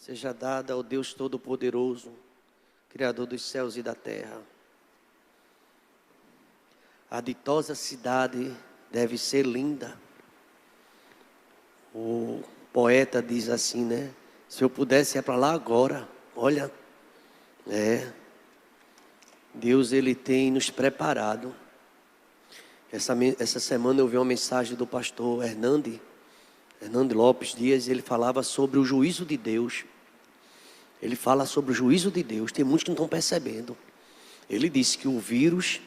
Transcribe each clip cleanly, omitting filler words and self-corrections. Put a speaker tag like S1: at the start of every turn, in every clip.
S1: seja dada ao Deus Todo-Poderoso, Criador dos céus e da terra. A ditosa cidade deve ser linda. O poeta diz assim, né? Se eu pudesse ir para lá agora, olha, Deus ele tem nos preparado. Essa semana eu vi uma mensagem do pastor Hernando Lopes Dias, ele falava sobre o juízo de Deus. Ele fala sobre o juízo de Deus, tem muitos que não estão percebendo. Ele disse que o vírus,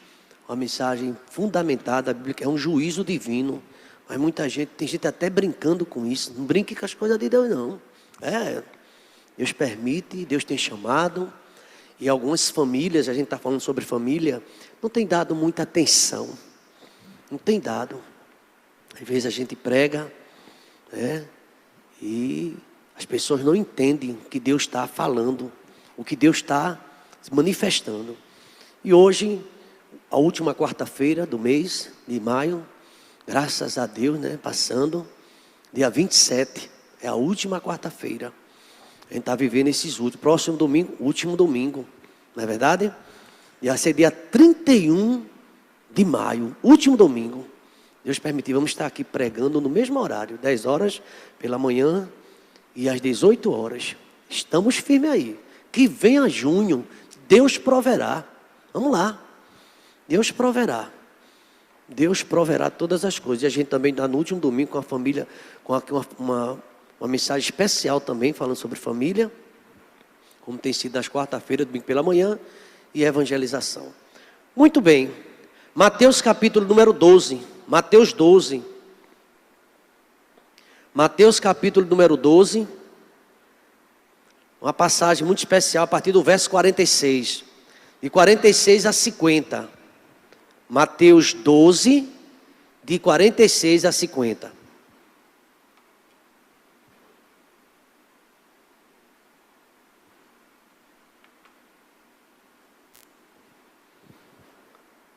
S1: uma mensagem fundamentada, a Bíblia, é um juízo divino. Mas muita gente, tem gente até brincando com isso. Não brinque com as coisas de Deus, não. Deus permite, Deus tem chamado. E algumas famílias, a gente está falando sobre família, não tem dado muita atenção. Não tem dado. Às vezes a gente prega, e as pessoas não entendem o que Deus está falando, o que Deus está manifestando. E hoje, a última quarta-feira do mês de maio, graças a Deus, passando, dia 27, é a última quarta-feira. A gente está vivendo esses últimos, próximo domingo, último domingo, não é verdade? E vai ser dia 31 de maio, último domingo. Deus permitir, vamos estar aqui pregando no mesmo horário, 10 horas pela manhã e às 18 horas. Estamos firmes aí. Que venha junho, Deus proverá. Vamos lá. Deus proverá. Deus proverá todas as coisas. E a gente também está no último domingo com a família, com uma mensagem especial também, falando sobre família, como tem sido nas quarta-feiras, domingo pela manhã, e evangelização. Muito bem. Mateus capítulo número 12. Mateus 12. Mateus capítulo número 12. Uma passagem muito especial a partir do verso 46. De 46 a 50. Mateus 12, de 46 a 50.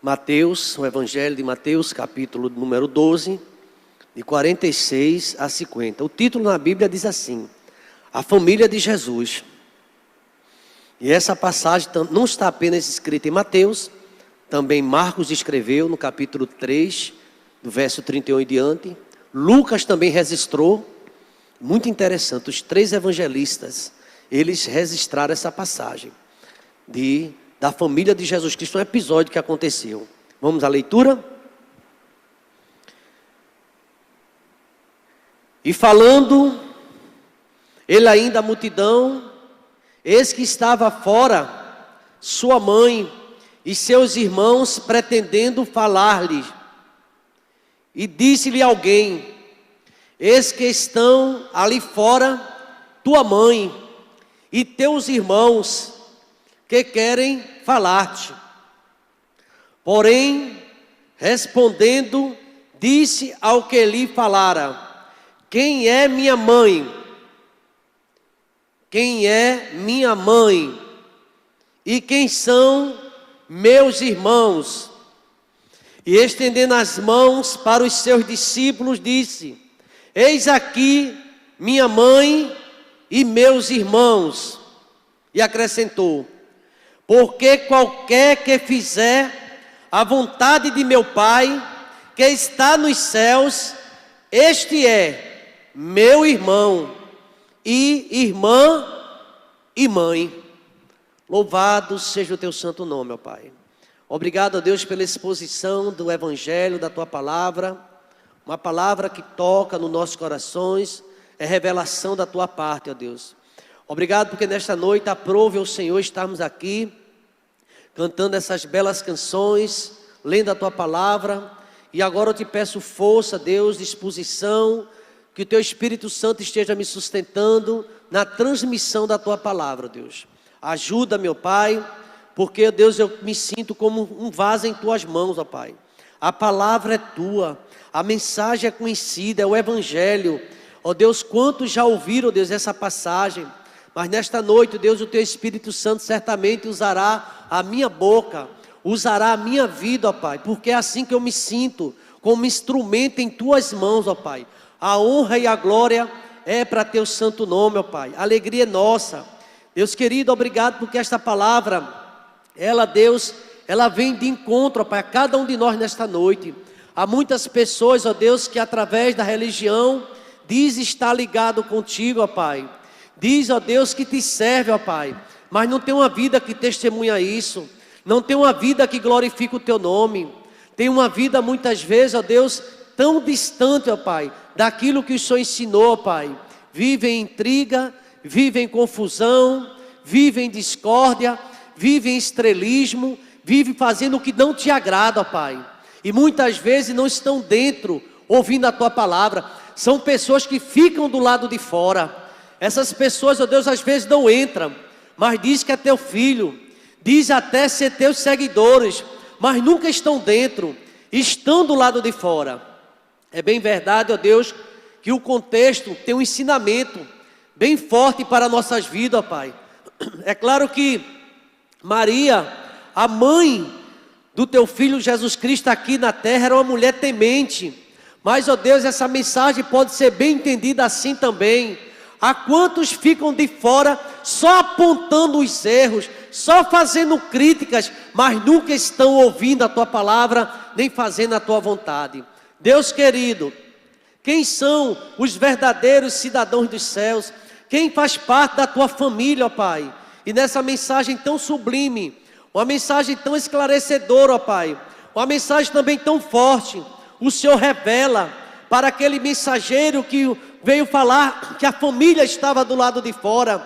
S1: Mateus, o Evangelho de Mateus, capítulo número 12, de 46 a 50. O título na Bíblia diz assim: A família de Jesus. E essa passagem não está apenas escrita em Mateus, também Marcos escreveu no capítulo 3, do verso 31 em diante. Lucas também registrou. Muito interessante, os 3 evangelistas, eles registraram essa passagem da família de Jesus Cristo, um episódio que aconteceu. Vamos à leitura? E falando, ele ainda a multidão, eis que estava fora sua mãe e seus irmãos pretendendo falar-lhe. E disse-lhe alguém: eis que estão ali fora tua mãe e teus irmãos, que querem falar-te. Porém, respondendo, disse ao que lhe falara: quem é minha mãe? Quem é minha mãe? E quem são meus irmãos? E estendendo as mãos para os seus discípulos, disse: eis aqui minha mãe e meus irmãos. E acrescentou: porque qualquer que fizer a vontade de meu Pai, que está nos céus, este é meu irmão, e irmã e mãe. Louvado seja o teu santo nome, ó Pai. Obrigado a Deus pela exposição do Evangelho, da tua palavra. Uma palavra que toca nos nossos corações, é revelação da tua parte, ó Deus. Obrigado porque nesta noite aprove ao Senhor estarmos aqui, cantando essas belas canções, lendo a tua palavra. E agora eu te peço força, Deus, disposição, que o teu Espírito Santo esteja me sustentando na transmissão da tua palavra, Deus. Ajuda, meu Pai, porque, Deus, eu me sinto como um vaso em tuas mãos, ó Pai. A palavra é tua, a mensagem é conhecida, é o Evangelho. Ó Deus, quantos já ouviram, Deus, essa passagem? Mas nesta noite, Deus, o teu Espírito Santo certamente usará a minha boca, usará a minha vida, ó Pai, porque é assim que eu me sinto, como instrumento em tuas mãos, ó Pai. A honra e a glória é para teu santo nome, ó Pai. A alegria é nossa. Deus querido, obrigado porque esta palavra, ela, Deus, ela vem de encontro, ó Pai, a cada um de nós nesta noite. Há muitas pessoas, ó Deus, que através da religião diz estar ligado contigo, ó Pai. Diz, ó Deus, que te serve, ó Pai, mas não tem uma vida que testemunha isso. Não tem uma vida que glorifica o teu nome. Tem uma vida muitas vezes, ó Deus, tão distante, ó Pai, daquilo que o Senhor ensinou, ó Pai. Vive em intriga, vive em confusão, vive em discórdia, vive em estrelismo, vive fazendo o que não te agrada, ó Pai. E muitas vezes não estão dentro, ouvindo a tua palavra. São pessoas que ficam do lado de fora. Essas pessoas, ó Deus, às vezes não entram, mas diz que é teu filho, diz até ser teus seguidores, mas nunca estão dentro, estão do lado de fora. É bem verdade, ó Deus, que o contexto tem um ensinamento bem forte para nossas vidas, ó Pai. É claro que Maria, a mãe do teu filho Jesus Cristo aqui na terra, era uma mulher temente. Mas, ó Deus, essa mensagem pode ser bem entendida assim também. Há quantos ficam de fora só apontando os erros, só fazendo críticas, mas nunca estão ouvindo a tua palavra, nem fazendo a tua vontade. Deus querido, quem são os verdadeiros cidadãos dos céus? Quem faz parte da tua família, ó Pai? E nessa mensagem tão sublime, uma mensagem tão esclarecedora, ó Pai, uma mensagem também tão forte, o Senhor revela para aquele mensageiro que veio falar que a família estava do lado de fora.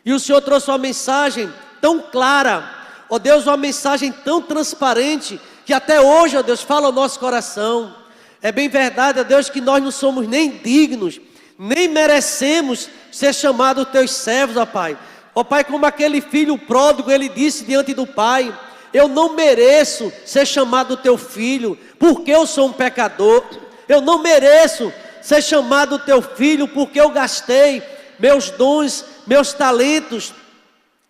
S1: E o Senhor trouxe uma mensagem tão clara, ó Deus, uma mensagem tão transparente, que até hoje, ó Deus, fala ao nosso coração. É bem verdade, ó Deus, que nós não somos nem dignos, nem merecemos ser chamados teus servos, ó Pai. Ó Pai, como aquele filho pródigo, ele disse diante do Pai: eu não mereço ser chamado teu filho, porque eu sou um pecador. Eu não mereço ser chamado teu filho, porque eu gastei meus dons, meus talentos,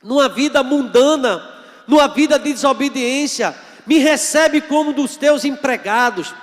S1: numa vida mundana, numa vida de desobediência. Me recebe como dos teus empregados.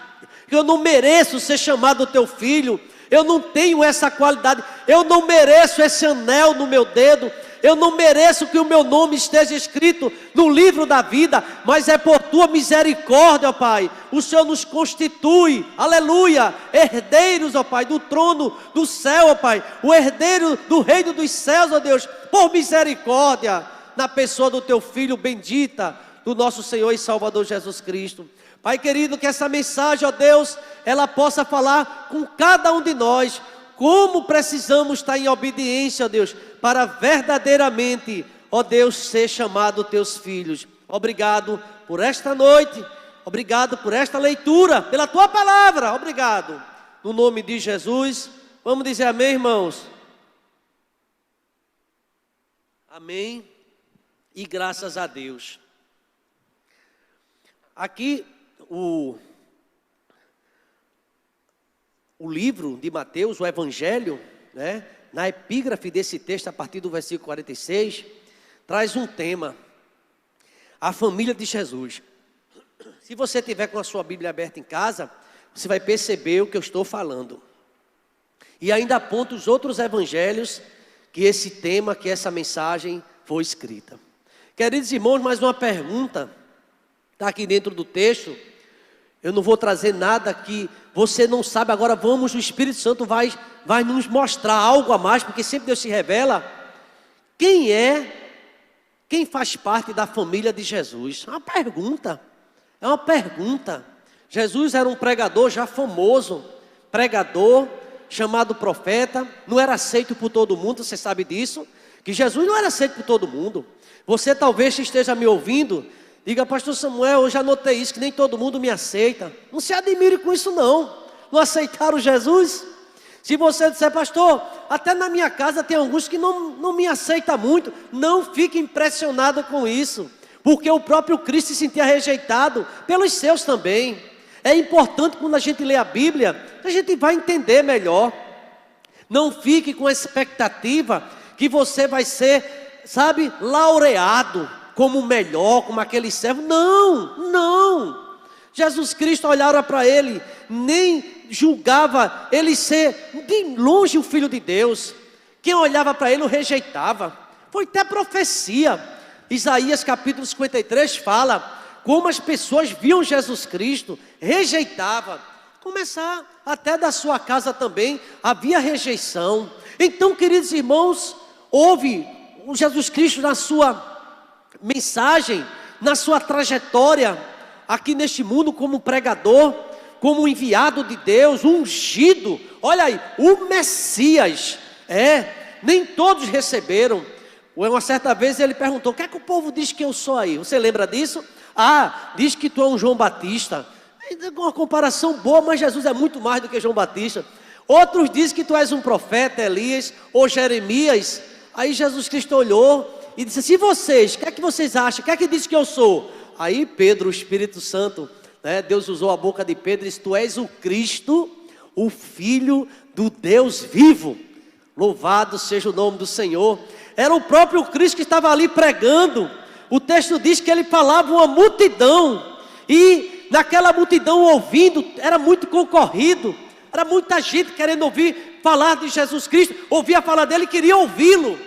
S1: Eu não mereço ser chamado teu filho. Eu não tenho essa qualidade. Eu não mereço esse anel no meu dedo. Eu não mereço que o meu nome esteja escrito no livro da vida, mas é por tua misericórdia, ó Pai. O Senhor nos constitui, aleluia, herdeiros, ó Pai, do trono do céu, ó Pai. O herdeiro do reino dos céus, ó Deus, por misericórdia, na pessoa do teu Filho bendita, do nosso Senhor e Salvador Jesus Cristo. Pai querido, que essa mensagem, ó Deus, ela possa falar com cada um de nós, como precisamos estar em obediência, ó Deus, para verdadeiramente, ó Deus, ser chamado teus filhos. Obrigado por esta noite, obrigado por esta leitura, pela tua palavra, obrigado. No nome de Jesus, vamos dizer amém, irmãos? Amém e graças a Deus. Aqui o livro de Mateus, o Evangelho, né, na epígrafe desse texto, a partir do versículo 46, traz um tema: a família de Jesus. Se você tiver com a sua Bíblia aberta em casa, você vai perceber o que eu estou falando. E ainda aponta os outros evangelhos que esse tema, que essa mensagem foi escrita. Queridos irmãos, mais uma pergunta está aqui dentro do texto. Eu não vou trazer nada que você não sabe. Agora o Espírito Santo vai nos mostrar algo a mais, porque sempre Deus se revela. Quem faz parte da família de Jesus? É uma pergunta. Jesus era um pregador já famoso, pregador, chamado profeta, não era aceito por todo mundo, você sabe disso? Que Jesus não era aceito por todo mundo. Você talvez esteja me ouvindo, diga: pastor Samuel, eu já notei isso, que nem todo mundo me aceita. Não se admire com isso não. Não aceitaram Jesus? Se você disser: pastor, até na minha casa tem alguns que não me aceitam muito, não fique impressionado com isso, porque o próprio Cristo se sentia rejeitado pelos seus também. É importante, quando a gente lê a Bíblia, a gente vai entender melhor. Não fique com a expectativa que você vai ser, sabe, laureado como o melhor, como aquele servo. Não. Jesus Cristo olhava para ele, nem julgava ele ser de longe o Filho de Deus. Quem olhava para ele o rejeitava. Foi até profecia. Isaías capítulo 53 fala como as pessoas viam Jesus Cristo, rejeitavam. Começar até da sua casa também, havia rejeição. Então, queridos irmãos, houve o Jesus Cristo na sua mensagem, na sua trajetória, aqui neste mundo como pregador, como enviado de Deus, ungido. Olha aí, o Messias, nem todos receberam. Uma certa vez ele perguntou, o que é que o povo diz que eu sou aí? Você lembra disso? Diz que tu é um João Batista. Uma comparação boa, mas Jesus é muito mais do que João Batista. Outros dizem que tu és um profeta, Elias ou Jeremias. Aí Jesus Cristo olhou e disse, se vocês, o que é que vocês acham? O que é que diz que eu sou? Aí Pedro, o Espírito Santo, Deus usou a boca de Pedro e disse, tu és o Cristo, o Filho do Deus vivo. Louvado seja o nome do Senhor. Era o próprio Cristo que estava ali pregando. O texto diz que ele falava uma multidão. E naquela multidão ouvindo, era muito concorrido. Era muita gente querendo ouvir falar de Jesus Cristo. Ouvia falar dele e queria ouvi-lo.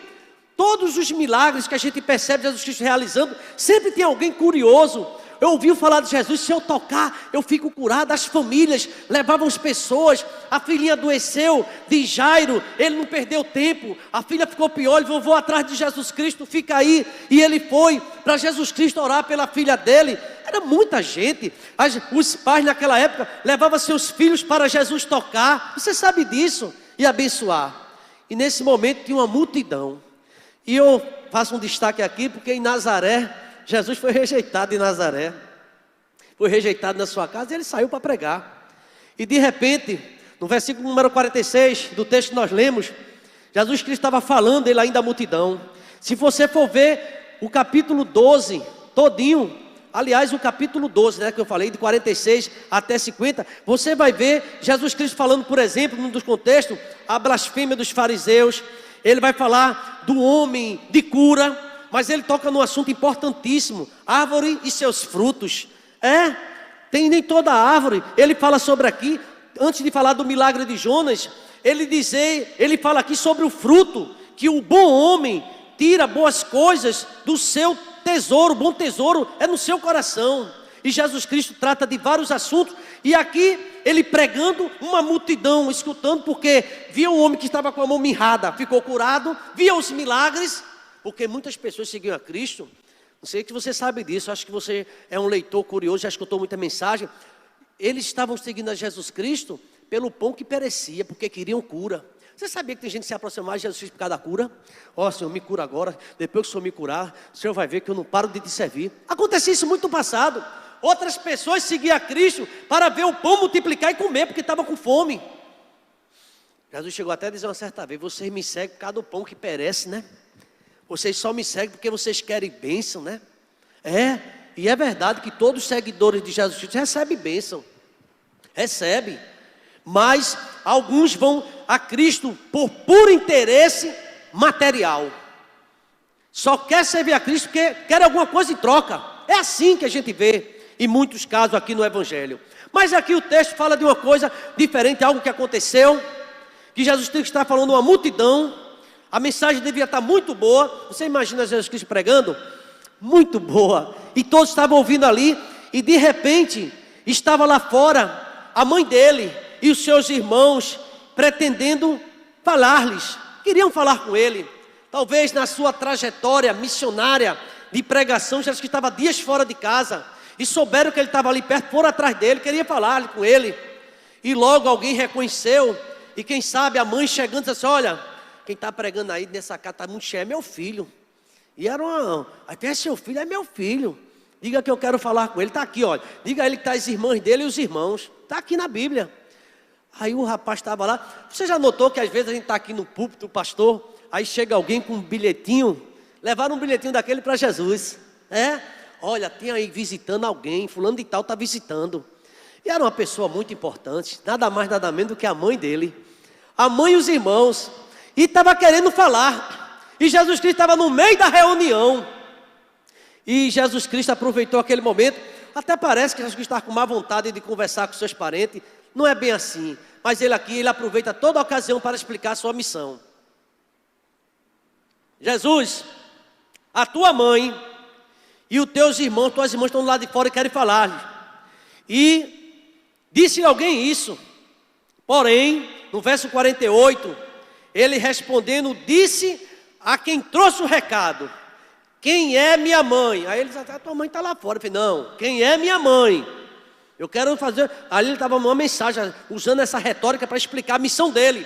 S1: Todos os milagres que a gente percebe Jesus Cristo realizando, sempre tem alguém curioso. Eu ouvi falar de Jesus, se eu tocar, eu fico curado. As famílias levavam as pessoas. A filhinha adoeceu de Jairo, ele não perdeu tempo. A filha ficou pior, ele vou atrás de Jesus Cristo, fica aí. E ele foi para Jesus Cristo orar pela filha dele. Era muita gente. Os pais naquela época levavam seus filhos para Jesus tocar. Você sabe disso? E abençoar. E nesse momento tinha uma multidão. E eu faço um destaque aqui, porque em Nazaré, Jesus foi rejeitado em Nazaré. Foi rejeitado na sua casa e ele saiu para pregar. E de repente, no versículo número 46 do texto que nós lemos, Jesus Cristo estava falando, ele ainda à multidão. Se você for ver o capítulo 12, todinho, aliás o capítulo 12, que eu falei, de 46 até 50, você vai ver Jesus Cristo falando, por exemplo, num dos contextos, a blasfêmia dos fariseus. Ele vai falar do homem de cura, mas ele toca num assunto importantíssimo, árvore e seus frutos. Tem nem toda árvore. Ele fala sobre aqui, antes de falar do milagre de Jonas, ele fala aqui sobre o fruto, que o bom homem tira boas coisas do seu tesouro. O bom tesouro é no seu coração. E Jesus Cristo trata de vários assuntos, e aqui ele pregando, uma multidão escutando, porque via um homem que estava com a mão mirrada, ficou curado, via os milagres, porque muitas pessoas seguiam a Cristo. Não sei que você sabe disso, acho que você é um leitor curioso, já escutou muita mensagem. Eles estavam seguindo a Jesus Cristo pelo pão que perecia, porque queriam cura. Você sabia que tem gente que se aproxima mais de Jesus Cristo por causa da cura? Senhor, me cura agora, depois que o Senhor me curar, o Senhor vai ver que eu não paro de te servir. Acontecia isso muito no passado. Outras pessoas seguiam a Cristo para ver o pão multiplicar e comer, porque estavam com fome. Jesus chegou até a dizer uma certa vez, vocês me seguem por causa do pão que perece, né? Vocês só me seguem porque vocês querem bênção, né? E é verdade que todos os seguidores de Jesus Cristo recebem bênção. Recebem. Mas alguns vão a Cristo por puro interesse material. Só quer servir a Cristo porque quer alguma coisa em troca. É assim que a gente vê em muitos casos aqui no Evangelho. Mas aqui o texto fala de uma coisa diferente, algo que aconteceu, que Jesus Cristo está falando a uma multidão. A mensagem devia estar muito boa. Você imagina Jesus Cristo pregando? Muito boa. E todos estavam ouvindo ali. E de repente, estava lá fora a mãe dele e os seus irmãos pretendendo falar-lhes. Queriam falar com ele. Talvez na sua trajetória missionária de pregação, Jesus Cristo estava dias fora de casa. E souberam que ele estava ali perto, foram atrás dele, queria falar com ele. E logo alguém reconheceu. E quem sabe a mãe chegando disse assim, olha, quem está pregando aí nessa casa está muito cheio, é meu filho. E era até seu filho, é meu filho. Diga que eu quero falar com ele, está aqui, olha. Diga a ele que está as irmãs dele e os irmãos. Está aqui na Bíblia. Aí o rapaz estava lá. Você já notou que às vezes a gente está aqui no púlpito, o pastor, aí chega alguém com um bilhetinho, levaram um bilhetinho daquele para Jesus. Olha, tem aí visitando alguém, fulano de tal está visitando. E era uma pessoa muito importante, nada mais, nada menos do que a mãe dele. A mãe e os irmãos. E estava querendo falar. E Jesus Cristo estava no meio da reunião. E Jesus Cristo aproveitou aquele momento. Até parece que Jesus Cristo está com má vontade de conversar com seus parentes. Não é bem assim. Mas ele aqui, ele aproveita toda a ocasião para explicar a sua missão. Jesus, a tua mãe e os teus irmãos, tuas irmãs estão do lado de fora e querem falar. E disse alguém isso. Porém, no verso 48, ele respondendo, disse a quem trouxe o recado: quem é minha mãe? Aí ele disse, a tua mãe está lá fora. Eu falei, não, quem é minha mãe? Eu quero fazer. Aí ele estava uma mensagem, usando essa retórica para explicar a missão dele.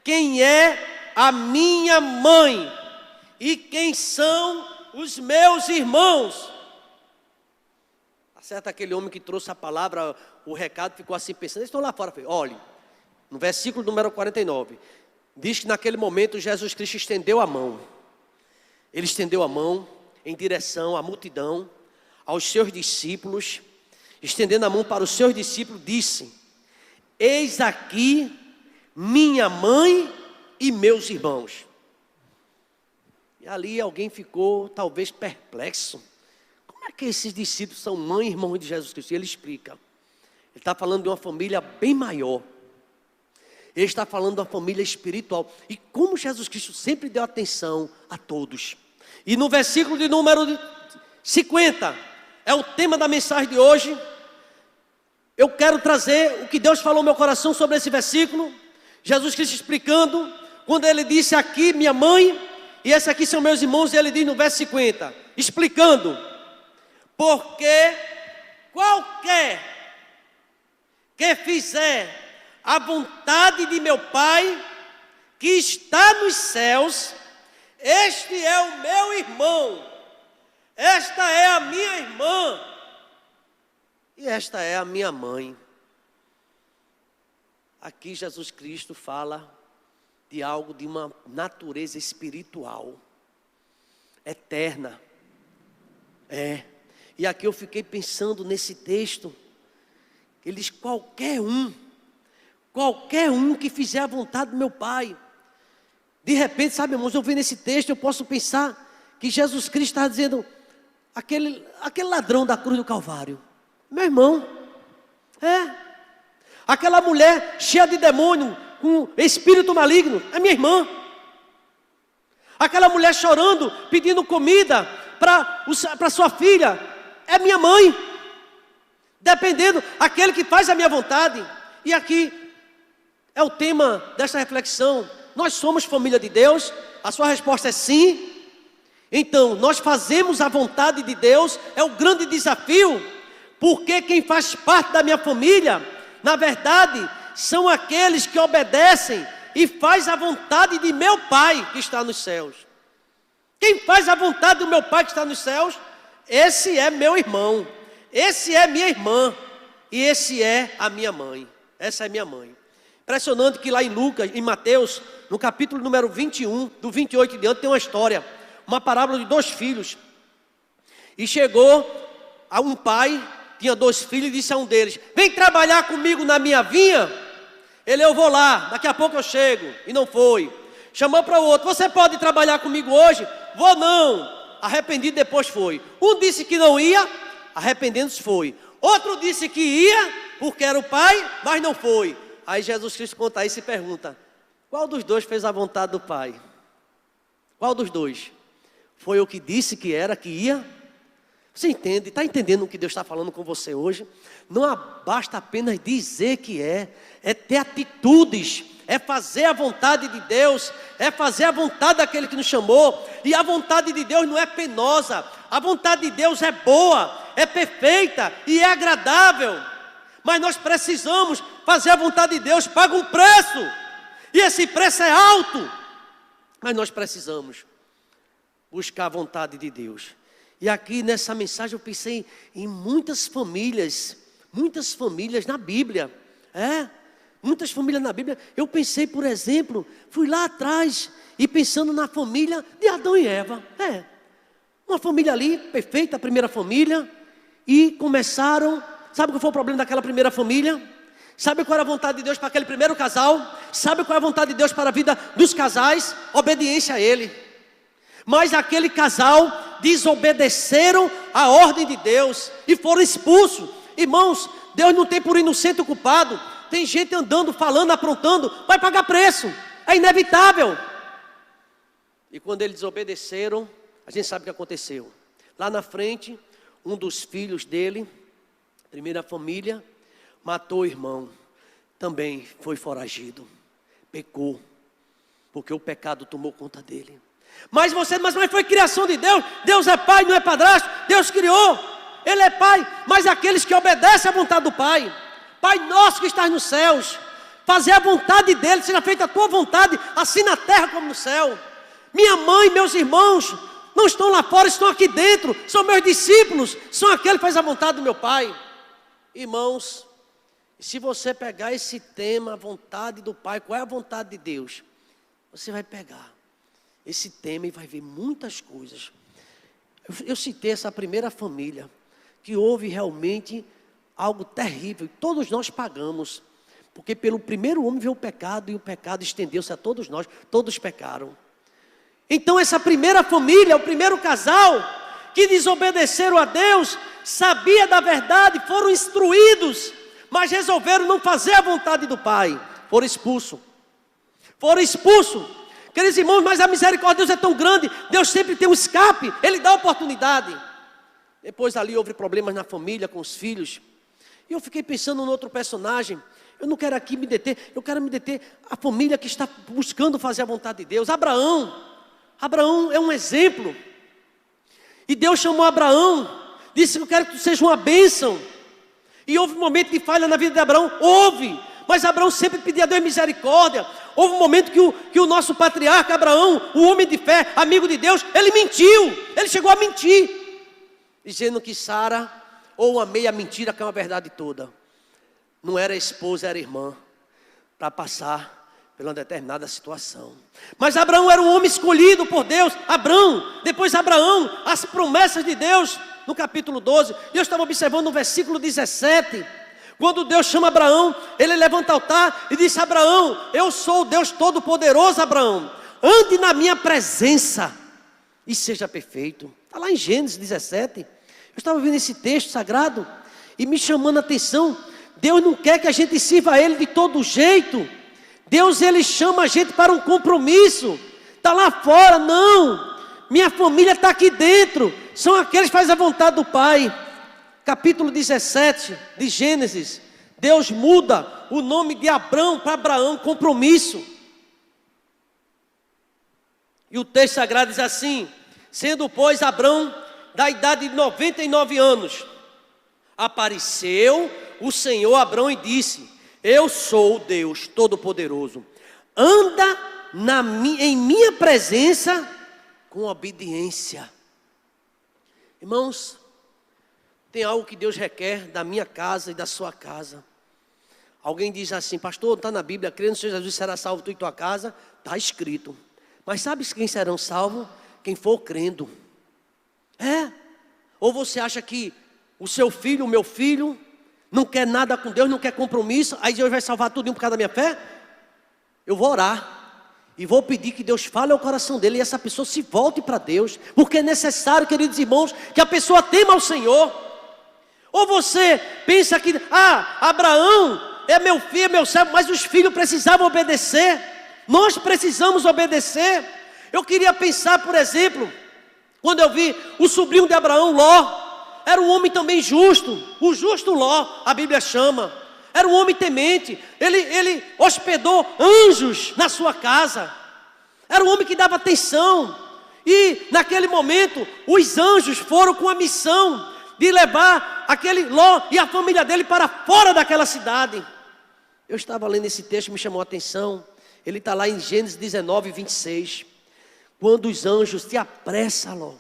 S1: Quem é a minha mãe? E quem são os meus irmãos? Acerta aquele homem que trouxe a palavra, o recado, ficou assim pensando. Eles estão lá fora. Eu falei, olhe, no versículo número 49, diz que naquele momento Jesus Cristo estendeu a mão. Ele estendeu a mão em direção à multidão, aos seus discípulos. Estendendo a mão para os seus discípulos, disse: eis aqui minha mãe e meus irmãos. E ali alguém ficou talvez perplexo. Como é que esses discípulos são mãe e irmão de Jesus Cristo? E ele explica. Ele está falando de uma família bem maior. Ele está falando de uma família espiritual. E como Jesus Cristo sempre deu atenção a todos. E no versículo de número 50, é o tema da mensagem de hoje. Eu quero trazer o que Deus falou no meu coração sobre esse versículo. Jesus Cristo explicando, quando ele disse aqui minha mãe, e esses aqui são meus irmãos, e ele diz no verso 50, explicando, porque qualquer que fizer a vontade de meu Pai, que está nos céus, este é o meu irmão, esta é a minha irmã, e esta é a minha mãe. Aqui Jesus Cristo fala de algo de uma natureza espiritual, eterna. E aqui eu fiquei pensando nesse texto. Ele diz, qualquer um que fizer a vontade do meu Pai. De repente, sabe, irmãos, eu vendo esse texto, eu posso pensar que Jesus Cristo está dizendo, aquele ladrão da cruz do Calvário, meu irmão, aquela mulher cheia de demônio, com espírito maligno, é minha irmã. Aquela mulher chorando, pedindo comida para sua filha, é minha mãe. Dependendo, aquele que faz a minha vontade. E aqui é o tema desta reflexão. Nós somos família de Deus? A sua resposta é sim. Então, nós fazemos a vontade de Deus, é o grande desafio, porque quem faz parte da minha família, na verdade, são aqueles que obedecem e faz a vontade de meu Pai que está nos céus. Quem faz a vontade do meu Pai que está nos céus, esse é meu irmão, esse é minha irmã, e esse é a minha mãe. Essa é minha mãe. Impressionante que lá em Lucas, em Mateus, no capítulo número 21, do 28 em diante, tem uma história, uma parábola de 2 filhos. E chegou a um pai, tinha 2 filhos, e disse a um deles, vem trabalhar comigo na minha vinha. Ele, eu vou lá, daqui a pouco eu chego. E não foi. Chamou para o outro, você pode trabalhar comigo hoje? Vou não. Arrependido depois foi. Um disse que não ia, arrependendo-se foi. Outro disse que ia, porque era o pai, mas não foi. Aí Jesus Cristo conta isso e pergunta, qual dos 2 fez a vontade do Pai? Qual dos 2? Foi o que disse que era, que ia? Você entende? Está entendendo o que Deus está falando com você hoje? Não basta apenas dizer que é ter atitudes, é fazer a vontade de Deus, é fazer a vontade daquele que nos chamou. E a vontade de Deus não é penosa, a vontade de Deus é boa, é perfeita e é agradável. Mas nós precisamos fazer a vontade de Deus, paga um preço, e esse preço é alto. Mas nós precisamos buscar a vontade de Deus. E aqui nessa mensagem eu pensei em muitas famílias na Bíblia. Muitas famílias na Bíblia. Eu pensei, por exemplo, fui lá atrás e pensando na família de Adão e Eva. Uma família ali, perfeita, a primeira família. E começaram, sabe qual foi o problema daquela primeira família? Sabe qual era a vontade de Deus para aquele primeiro casal? Sabe qual é a vontade de Deus para a vida dos casais? Obediência a Ele. Mas aquele casal desobedeceram a ordem de Deus e foram expulsos. Irmãos, Deus não tem por inocente o culpado. Tem gente andando, falando, aprontando, vai pagar preço, é inevitável. E quando eles desobedeceram, a gente sabe o que aconteceu. Lá na frente, um dos filhos dele, primeira família, matou o irmão, também foi foragido, pecou, porque o pecado tomou conta dele. Mas foi criação de Deus. Deus é pai, não é padrasto. Deus criou, Ele é pai. Mas aqueles que obedecem à vontade do Pai, Pai nosso que estás nos céus, fazer a vontade dEle, seja feita a tua vontade, assim na terra como no céu. Minha mãe, meus irmãos, não estão lá fora, estão aqui dentro, são meus discípulos, são aqueles que fazem a vontade do meu Pai. Irmãos, se você pegar esse tema, a vontade do Pai, qual é a vontade de Deus? Você vai pegar esse tema e vai ver muitas coisas. Eu citei essa primeira família, que houve realmente algo terrível, e todos nós pagamos, porque pelo primeiro homem veio o pecado, e o pecado estendeu-se a todos nós, todos pecaram. Então essa primeira família, o primeiro casal, que desobedeceram a Deus, sabia da verdade, foram instruídos, mas resolveram não fazer a vontade do Pai, foram expulsos. Queridos irmãos, mas a misericórdia de Deus é tão grande, Deus sempre tem um escape, Ele dá oportunidade. Depois ali houve problemas na família, com os filhos, e eu fiquei pensando no outro personagem. Eu não quero aqui me deter, eu quero me deter a família que está buscando fazer a vontade de Deus. Abraão é um exemplo, e Deus chamou Abraão, disse: eu quero que tu seja uma bênção. E houve um momento de falha na vida de Abraão, mas Abraão sempre pedia a Deus misericórdia. Houve um momento que o nosso patriarca Abraão, o homem de fé, amigo de Deus, ele mentiu, ele chegou a mentir, dizendo que Sara, ou uma meia mentira, que é uma verdade toda, não era esposa, era irmã, para passar por uma determinada situação. Mas Abraão era um homem escolhido por Deus. Depois Abraão, as promessas de Deus, no capítulo 12, e eu estava observando no versículo 17, quando Deus chama Abraão, ele levanta o altar e diz: Abraão, eu sou o Deus Todo-Poderoso, Abraão, ande na minha presença e seja perfeito. Está lá em Gênesis 17, eu estava vendo esse texto sagrado, e me chamando a atenção. Deus não quer que a gente sirva a Ele de todo jeito. Deus, Ele chama a gente para um compromisso. Está lá fora, não, minha família está aqui dentro, são aqueles que fazem a vontade do Pai. Capítulo 17 de Gênesis, Deus muda o nome de Abrão para Abraão, compromisso. E o texto sagrado diz assim: sendo pois Abrão da idade de 99 anos, apareceu o Senhor a Abrão e disse: eu sou o Deus Todo-Poderoso, anda em minha presença com obediência. Irmãos, tem algo que Deus requer da minha casa e da sua casa. Alguém diz assim: pastor, está na Bíblia, crendo no Senhor Jesus será salvo tu e tua casa. Está escrito. Mas sabe quem serão salvos? Quem for crendo. Ou você acha que o seu filho, o meu filho, não quer nada com Deus, não quer compromisso, aí Deus vai salvar tudo por causa da minha fé? Eu vou orar e vou pedir que Deus fale ao coração dele e essa pessoa se volte para Deus, porque é necessário, queridos irmãos, que a pessoa tema ao Senhor. Ou você pensa que Abraão é meu filho, é meu servo, mas os filhos precisavam obedecer. Nós precisamos obedecer. Eu queria pensar, por exemplo, quando eu vi o sobrinho de Abraão, Ló. Era um homem também justo, o justo Ló, a Bíblia chama. Era um homem temente, ele hospedou anjos na sua casa. Era um homem que dava atenção. E naquele momento, os anjos foram com a missão de levar aquele Ló e a família dele para fora daquela cidade. Eu estava lendo esse texto, me chamou a atenção. Ele está lá em Gênesis 19, 26. Quando os anjos te apressam, Ló,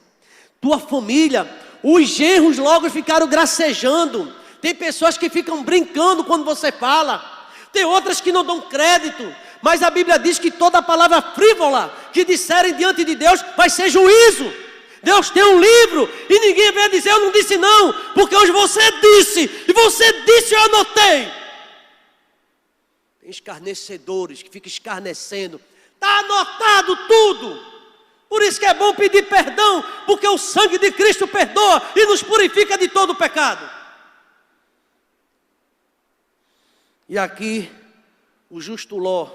S1: tua família, os genros logo ficaram gracejando. Tem pessoas que ficam brincando quando você fala. Tem outras que não dão crédito. Mas a Bíblia diz que toda palavra frívola que disserem diante de Deus vai ser juízo. Deus tem um livro e ninguém vai dizer: eu não disse não, porque hoje você disse, e você disse, eu anotei. Tem escarnecedores que ficam escarnecendo. Está anotado tudo. Por isso que é bom pedir perdão, porque o sangue de Cristo perdoa e nos purifica de todo o pecado. E aqui, o justo Ló,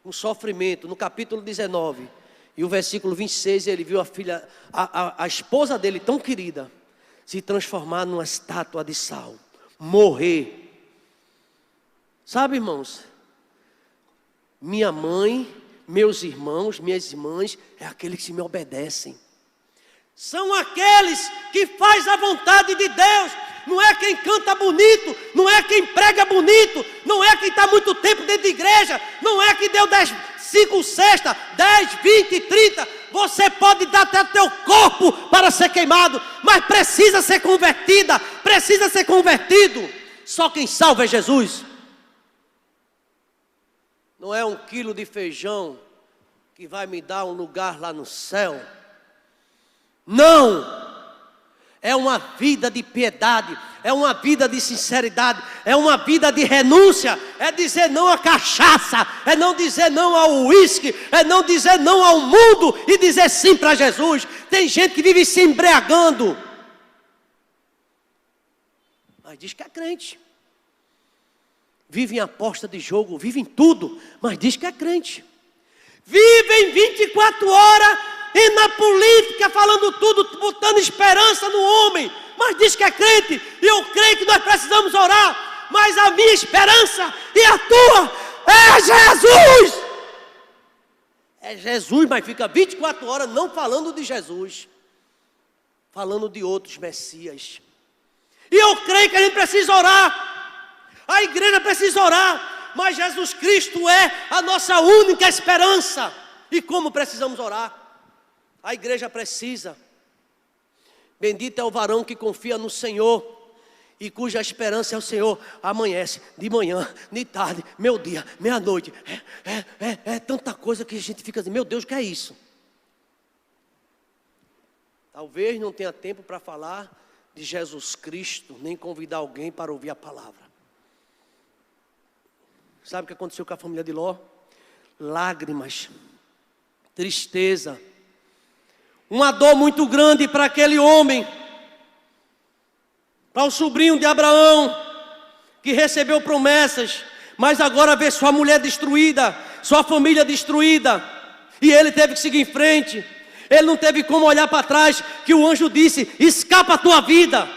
S1: com sofrimento, no capítulo 19, e o versículo 26, ele viu a filha, a esposa dele tão querida, se transformar numa estátua de sal, morrer. Sabe, irmãos, minha mãe, meus irmãos, minhas irmãs, é aqueles que me obedecem. São aqueles que fazem a vontade de Deus. Não é quem canta bonito, não é quem prega bonito, não é quem está muito tempo dentro de igreja, não é que deu 5 cestas, 10, 20, 30. Você pode dar até o teu corpo para ser queimado, mas precisa ser convertida, precisa ser convertido. Só quem salva é Jesus. Não é 1 quilo de feijão que vai me dar um lugar lá no céu. Não! É uma vida de piedade, é uma vida de sinceridade, é uma vida de renúncia, é dizer não à cachaça, é não dizer não ao uísque, é não dizer não ao mundo e dizer sim para Jesus. Tem gente que vive se embriagando, mas diz que é crente. Vive em aposta de jogo, vive em tudo, mas diz que é crente. Vive em 24 horas e na política falando tudo, botando esperança no homem, mas diz que é crente. E eu creio que nós precisamos orar, mas a minha esperança e a tua é Jesus. É Jesus, mas fica 24 horas não falando de Jesus, falando de outros Messias. E eu creio que a gente precisa orar. A igreja precisa orar, mas Jesus Cristo é a nossa única esperança. E como precisamos orar? A igreja precisa. Bendito é o varão que confia no Senhor e cuja esperança é o Senhor. Amanhece, de manhã, de tarde, meu dia, meia-noite. É tanta coisa que a gente fica assim, meu Deus, o que é isso? Talvez não tenha tempo para falar de Jesus Cristo, nem convidar alguém para ouvir a palavra. Sabe o que aconteceu com a família de Ló? Lágrimas, tristeza, uma dor muito grande para aquele homem, para o sobrinho de Abraão, que recebeu promessas, mas agora vê sua mulher destruída, sua família destruída, e ele teve que seguir em frente. Ele não teve como olhar para trás, que o anjo disse, escapa a tua vida.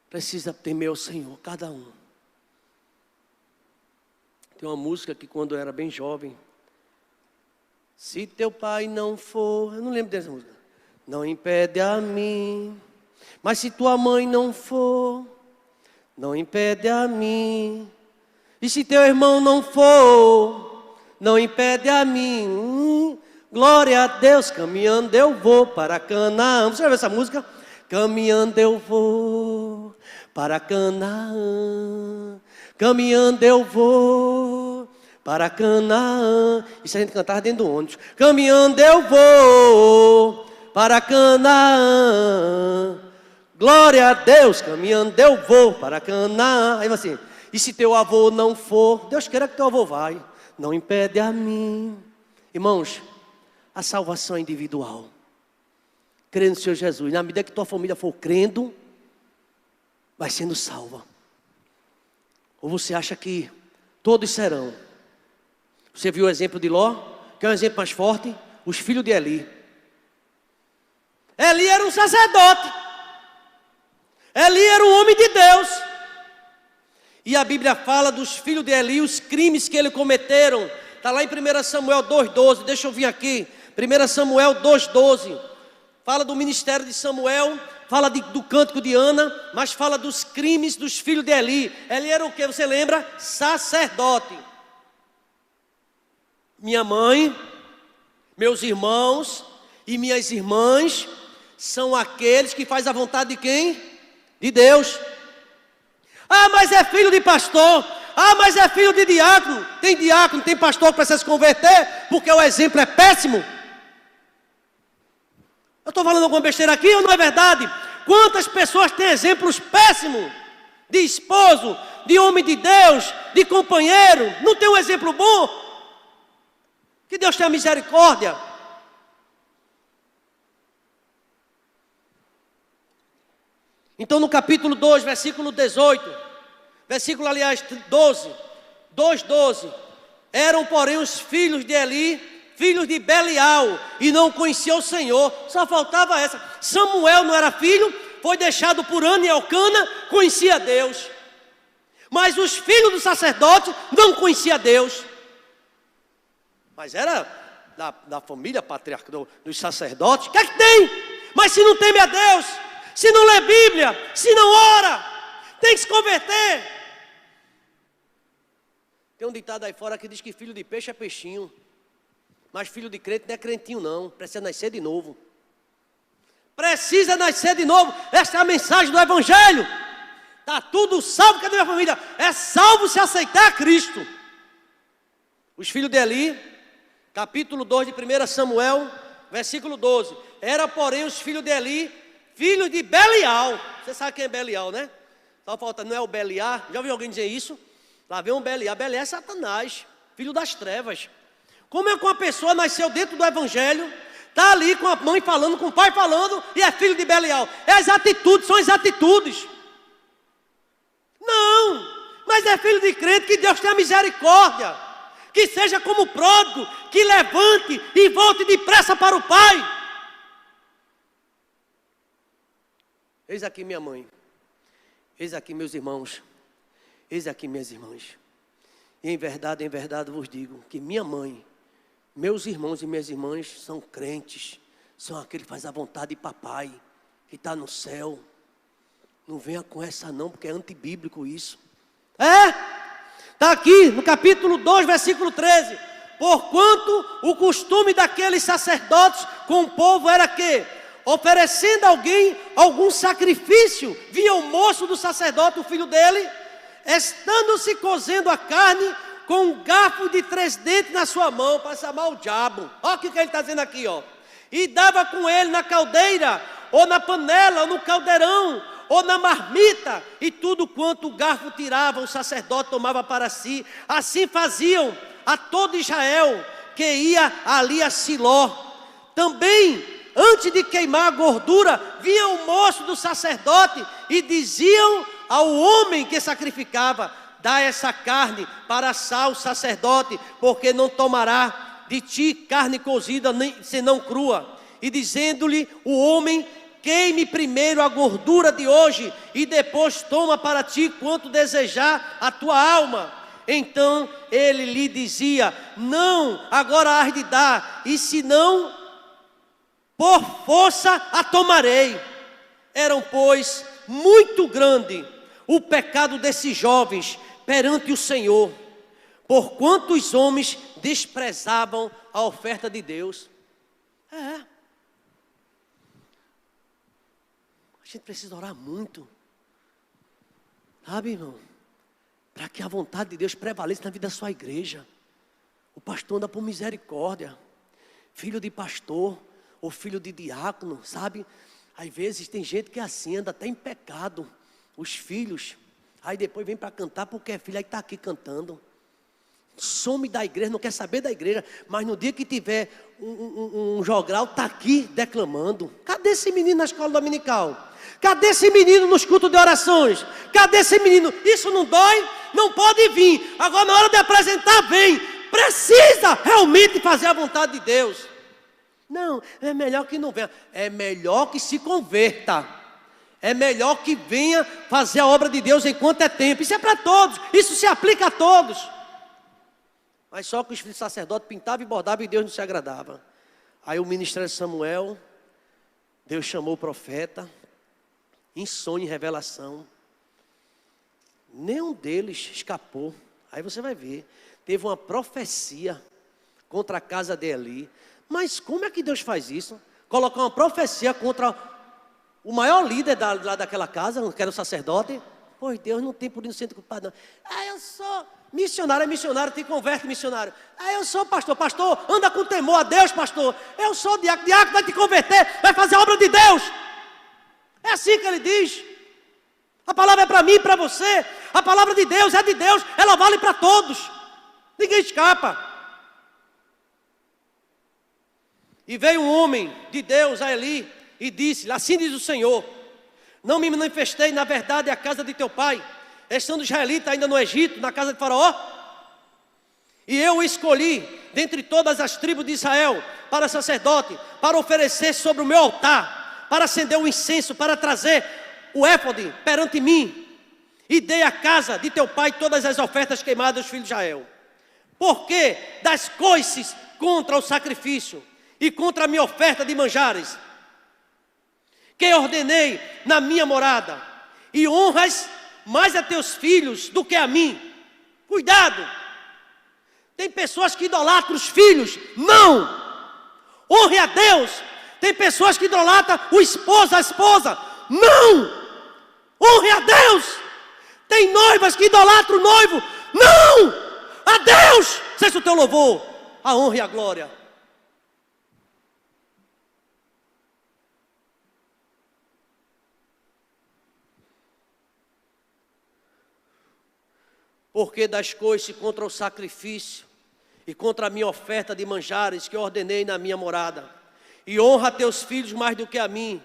S1: Precisa temer o Senhor, cada um. Tem uma música que quando eu era bem jovem, se teu pai não for, eu não lembro dessa música, não impede a mim, mas se tua mãe não for, não impede a mim, e se teu irmão não for, não impede a mim, glória a Deus, caminhando eu vou para Canaã. Você já viu essa música? Caminhando eu vou para Canaã, caminhando eu vou para Canaã. Isso a gente cantava dentro do ônibus. Caminhando eu vou para Canaã, glória a Deus, caminhando eu vou para Canaã. Aí assim, e se teu avô não for, Deus queira que teu avô vai, não impede a mim. Irmãos, a salvação é individual. Crê no Senhor Jesus. Na medida que tua família for crendo, vai sendo salva. Ou você acha que todos serão? Você viu o exemplo de Ló? Quer um exemplo mais forte? Os filhos de Eli. Eli era um sacerdote. Eli era um homem de Deus. E a Bíblia fala dos filhos de Eli, os crimes que eles cometeram. Está lá em 1 Samuel 2,12. Deixa eu vir aqui. 1 Samuel 2,12. Fala do ministério de Samuel, fala do cântico de Ana, mas fala dos crimes dos filhos de Eli. Eli era o que? Você lembra? Sacerdote. Minha mãe, meus irmãos e minhas irmãs são aqueles que fazem a vontade de quem? De Deus. Ah, mas é filho de pastor. Ah, mas é filho de diácono. Tem diácono, tem pastor que precisa se converter, porque o exemplo é péssimo. Eu estou falando alguma besteira aqui ou não é verdade? Quantas pessoas têm exemplos péssimos? de esposo, de homem de Deus, de companheiro. Não tem um exemplo bom? Que Deus tenha misericórdia. Então no capítulo 2, versículo 18, versículo aliás 12, 2:12, eram porém os filhos de Eli, filhos de Belial, e não conheciam o Senhor. Só faltava essa. Samuel não era filho, foi deixado por Ana e Elcana, conhecia Deus. Mas os filhos do sacerdote não conheciam Deus. Mas era da família patriarcal dos sacerdotes. O que é que tem? Mas se não teme a Deus, se não lê Bíblia, se não ora, tem que se converter. Tem um ditado aí fora que diz que filho de peixe é peixinho. Mas filho de crente não é crentinho não, precisa nascer de novo. Precisa nascer de novo. Esta é a mensagem do Evangelho. Está tudo salvo, cadê minha família? É salvo se aceitar Cristo. Os filhos de Eli, capítulo 2 de 1 Samuel, versículo 12. Era porém os filhos de Eli, filhos de Belial. Você sabe quem é Belial, né? Só falta, não é o Beliar? Já ouviu alguém dizer isso? Lá vem um Beliar. Beliar é Satanás, filho das trevas. Como é que uma pessoa nasceu dentro do Evangelho, está ali com a mãe falando, com o pai falando, e é filho de Belial? É as atitudes, são as atitudes. Não, mas é filho de crente, que Deus tenha misericórdia. Que seja como o pródigo, que levante e volte depressa para o Pai. Eis aqui minha mãe, eis aqui meus irmãos, eis aqui minhas irmãs. E em verdade vos digo que minha mãe, meus irmãos e minhas irmãs são crentes, são aqueles que fazem a vontade de papai, que está no céu. Não venha com essa não, porque é antibíblico isso. Está aqui no capítulo 2, versículo 13. Porquanto o costume daqueles sacerdotes com o povo era que, oferecendo a alguém algum sacrifício, via o moço do sacerdote, o filho dele, estando-se cozendo a carne, com um garfo de 3 dentes na sua mão, para chamar o diabo. Olha o que ele está dizendo aqui, ó. E dava com ele na caldeira, ou na panela, ou no caldeirão, ou na marmita, e tudo quanto o garfo tirava, o sacerdote tomava para si. Assim faziam a todo Israel, que ia ali a Siló. Também, antes de queimar a gordura, vinha o moço do sacerdote, e diziam ao homem que sacrificava: dá essa carne para assar o sacerdote, porque não tomará de ti carne cozida, nem senão crua. E dizendo-lhe o homem: queime primeiro a gordura de hoje, e depois toma para ti quanto desejar a tua alma. Então ele lhe dizia: não, agora hás de dar, e se não, por força a tomarei. Eram, pois, muito grande o pecado desses jovens perante o Senhor, porquanto os homens desprezavam a oferta de Deus. A gente precisa orar muito, sabe, irmão? Para que a vontade de Deus prevaleça na vida da sua igreja. O pastor anda por misericórdia, filho de pastor ou filho de diácono, sabe? Às vezes tem gente que é assim, anda até em pecado, os filhos. Aí depois vem para cantar porque é filho, aí está aqui cantando. Some da igreja, não quer saber da igreja, mas no dia que tiver um jogral, está aqui declamando. Cadê esse menino na escola dominical? Cadê esse menino nos cultos de orações? Cadê esse menino? Isso não dói? Não pode vir. Agora na hora de apresentar, vem. Precisa realmente fazer a vontade de Deus. Não, é melhor que não venha. É melhor que se converta. É melhor que venha fazer a obra de Deus enquanto é tempo. Isso é para todos, isso se aplica a todos. Mas só que os filhos do sacerdote pintavam e bordavam e Deus não se agradava. Aí o ministério de Samuel, Deus chamou o profeta, em sonho e revelação. Nenhum deles escapou. Aí você vai ver, teve uma profecia contra a casa de Eli. Mas como é que Deus faz isso? Colocar uma profecia contra o maior líder lá daquela casa, que era o sacerdote. Pois Deus não tem por isso sendo culpado, não. Eu sou missionário, é missionário, te converte missionário. Eu sou pastor, pastor, anda com temor a Deus, pastor. Eu sou diácono, diácono vai te converter, vai fazer a obra de Deus. É assim que ele diz. A palavra é para mim e para você. A palavra de Deus é de Deus, ela vale para todos. Ninguém escapa. E veio um homem de Deus a Eli e disse: assim diz o Senhor, não me manifestei na verdade à casa de teu pai, estando israelita ainda no Egito, na casa de Faraó? E eu o escolhi dentre todas as tribos de Israel para sacerdote, para oferecer sobre o meu altar, para acender o incenso, para trazer o éfode perante mim. E dei à casa de teu pai todas as ofertas queimadas dos filhos de Israel. Porque das coices contra o sacrifício e contra a minha oferta de manjares, que ordenei na minha morada, e honras mais a teus filhos do que a mim. Cuidado! Tem pessoas que idolatram os filhos. Não! Honre a Deus. Tem pessoas que idolatram o esposo, a esposa. Não! Honre a Deus. Tem noivas que idolatram o noivo. Não! A Deus seja o teu louvor, a honra e a glória. Porque das coisas contra o sacrifício e contra a minha oferta de manjares que ordenei na minha morada, e honra a teus filhos mais do que a mim,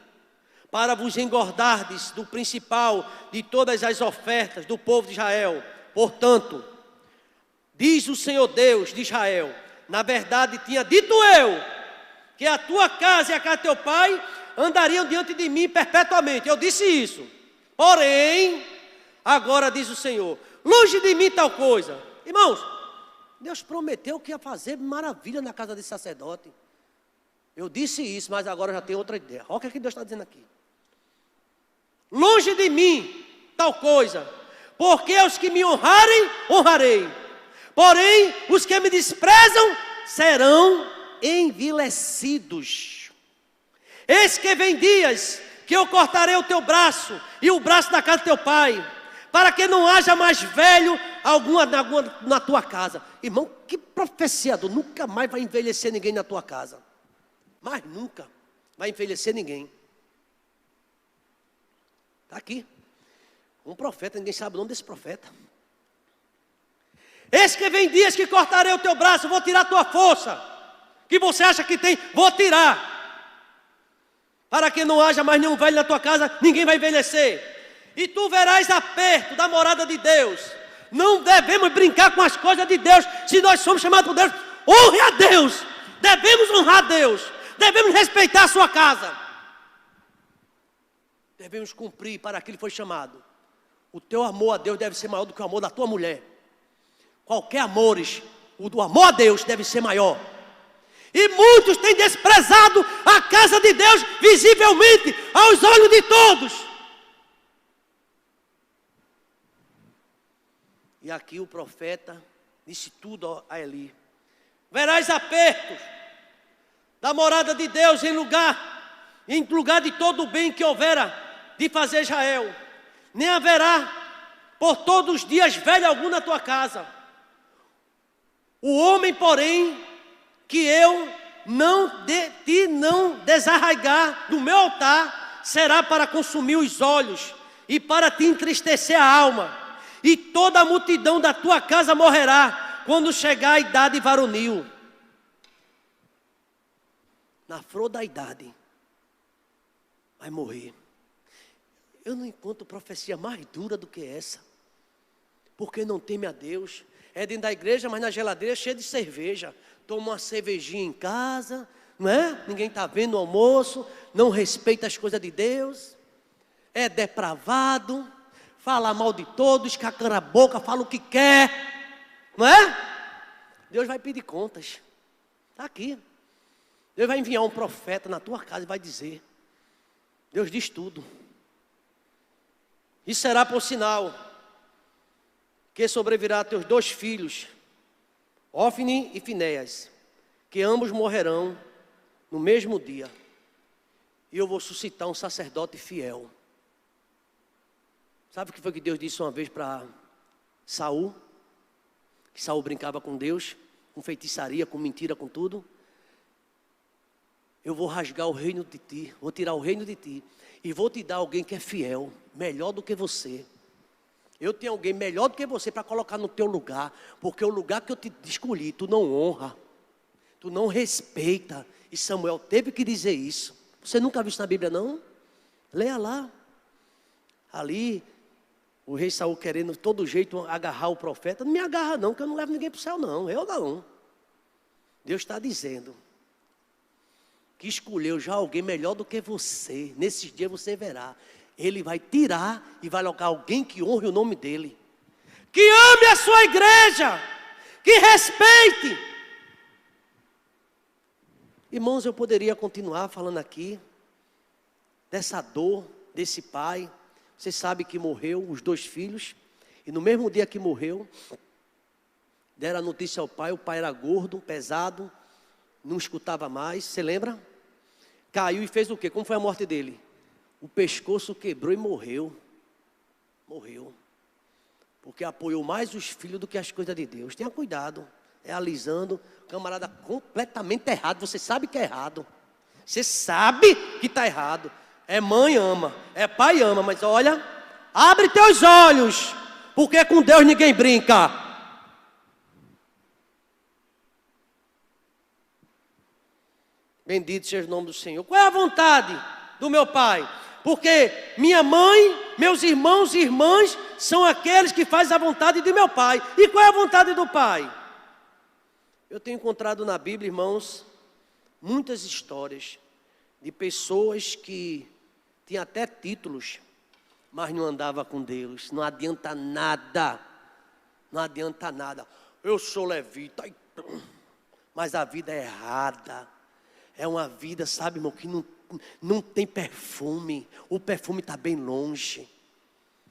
S1: para vos engordardes do principal de todas as ofertas do povo de Israel. Portanto, diz o Senhor Deus de Israel, na verdade tinha dito eu, que a tua casa e a casa de teu pai andariam diante de mim perpetuamente. Eu disse isso. Porém, agora diz o Senhor, longe de mim tal coisa. Irmãos, Deus prometeu que ia fazer maravilha na casa desse sacerdote. Eu disse isso, mas agora eu já tenho outra ideia. Olha o que Deus está dizendo aqui. Longe de mim tal coisa, porque os que me honrarem, honrarei. Porém, os que me desprezam serão envilecidos. Eis que vem dias que eu cortarei o teu braço e o braço da casa do teu pai, para que não haja mais velho algum na tua casa. Irmão, que profecia, nunca mais vai envelhecer ninguém na tua casa. Mas nunca vai envelhecer ninguém. Está aqui. Um profeta, ninguém sabe o nome desse profeta. Eis que vem dias que cortarei o teu braço, vou tirar a tua força, que você acha que tem, vou tirar. Para que não haja mais nenhum velho na tua casa, ninguém vai envelhecer. E tu verás aperto da morada de Deus. Não devemos brincar com as coisas de Deus. Se nós somos chamados por Deus, honre a Deus. Devemos honrar a Deus. Devemos respeitar a sua casa. Devemos cumprir para aquilo que foi chamado. O teu amor a Deus deve ser maior do que o amor da tua mulher. Qualquer amores, o do amor a Deus deve ser maior. E muitos têm desprezado a casa de Deus visivelmente aos olhos de todos. E aqui o profeta disse tudo a Eli. Verás apertos da morada de Deus em lugar de todo o bem que houvera de fazer Israel. Nem haverá por todos os dias velho algum na tua casa. O homem, porém, que eu não desarraigar do meu altar, será para consumir os olhos e para te entristecer a alma. E toda a multidão da tua casa morrerá quando chegar a idade varonil. Na flor da idade, vai morrer. Eu não encontro profecia mais dura do que essa. Porque não teme a Deus. É dentro da igreja, mas na geladeira cheia de cerveja. Toma uma cervejinha em casa, não é? Ninguém está vendo o almoço, não respeita as coisas de Deus. É depravado. Fala mal de todos, escacana a boca, fala o que quer, não é? Deus vai pedir contas. Está aqui. Deus vai enviar um profeta na tua casa e vai dizer. Deus diz tudo. E será por sinal que sobrevirá a teus 2 filhos, Ofni e Finéias, que ambos morrerão no mesmo dia. E eu vou suscitar um sacerdote fiel. Sabe o que foi que Deus disse uma vez para Saul? Que Saul brincava com Deus, com feitiçaria, com mentira, com tudo. eu vou rasgar o reino de ti, vou tirar o reino de ti, e vou te dar alguém que é fiel, melhor do que você. Eu tenho alguém melhor do que você para colocar no teu lugar, porque o lugar que eu te escolhi, tu não honra, tu não respeita. E Samuel teve que dizer isso. Você nunca viu isso na Bíblia, não? Leia lá. Ali, o rei Saul querendo de todo jeito agarrar o profeta. Não me agarra não, que eu não levo ninguém para o céu não, eu não. Deus está dizendo que escolheu já alguém melhor do que você. Nesses dias você verá. Ele vai tirar e vai colocar alguém que honre o nome dele, que ame a sua igreja, que respeite. Irmãos, eu poderia continuar falando aqui dessa dor desse pai. Você sabe que morreu os 2 filhos, e no mesmo dia que morreu, deram a notícia ao pai. O pai era gordo, pesado, não escutava mais. Você lembra? Caiu e fez o quê? Como foi a morte dele? O pescoço quebrou e morreu. Morreu. Porque apoiou mais os filhos do que as coisas de Deus. Tenha cuidado. É alisando. Camarada completamente errado. Você sabe que é errado. Você sabe que está errado. É mãe ama, é pai ama. Mas olha, abre teus olhos. Porque com Deus ninguém brinca. Bendito seja o nome do Senhor. Qual é a vontade do meu pai? Porque minha mãe, meus irmãos e irmãs são aqueles que fazem a vontade de meu pai. E qual é a vontade do pai? Eu tenho encontrado na Bíblia, irmãos, muitas histórias de pessoas que tinham até títulos, mas não andavam com Deus. Não adianta nada. Não adianta nada. Eu sou levita, mas a vida é errada. É uma vida, sabe, irmão, que não tem perfume. O perfume está bem longe.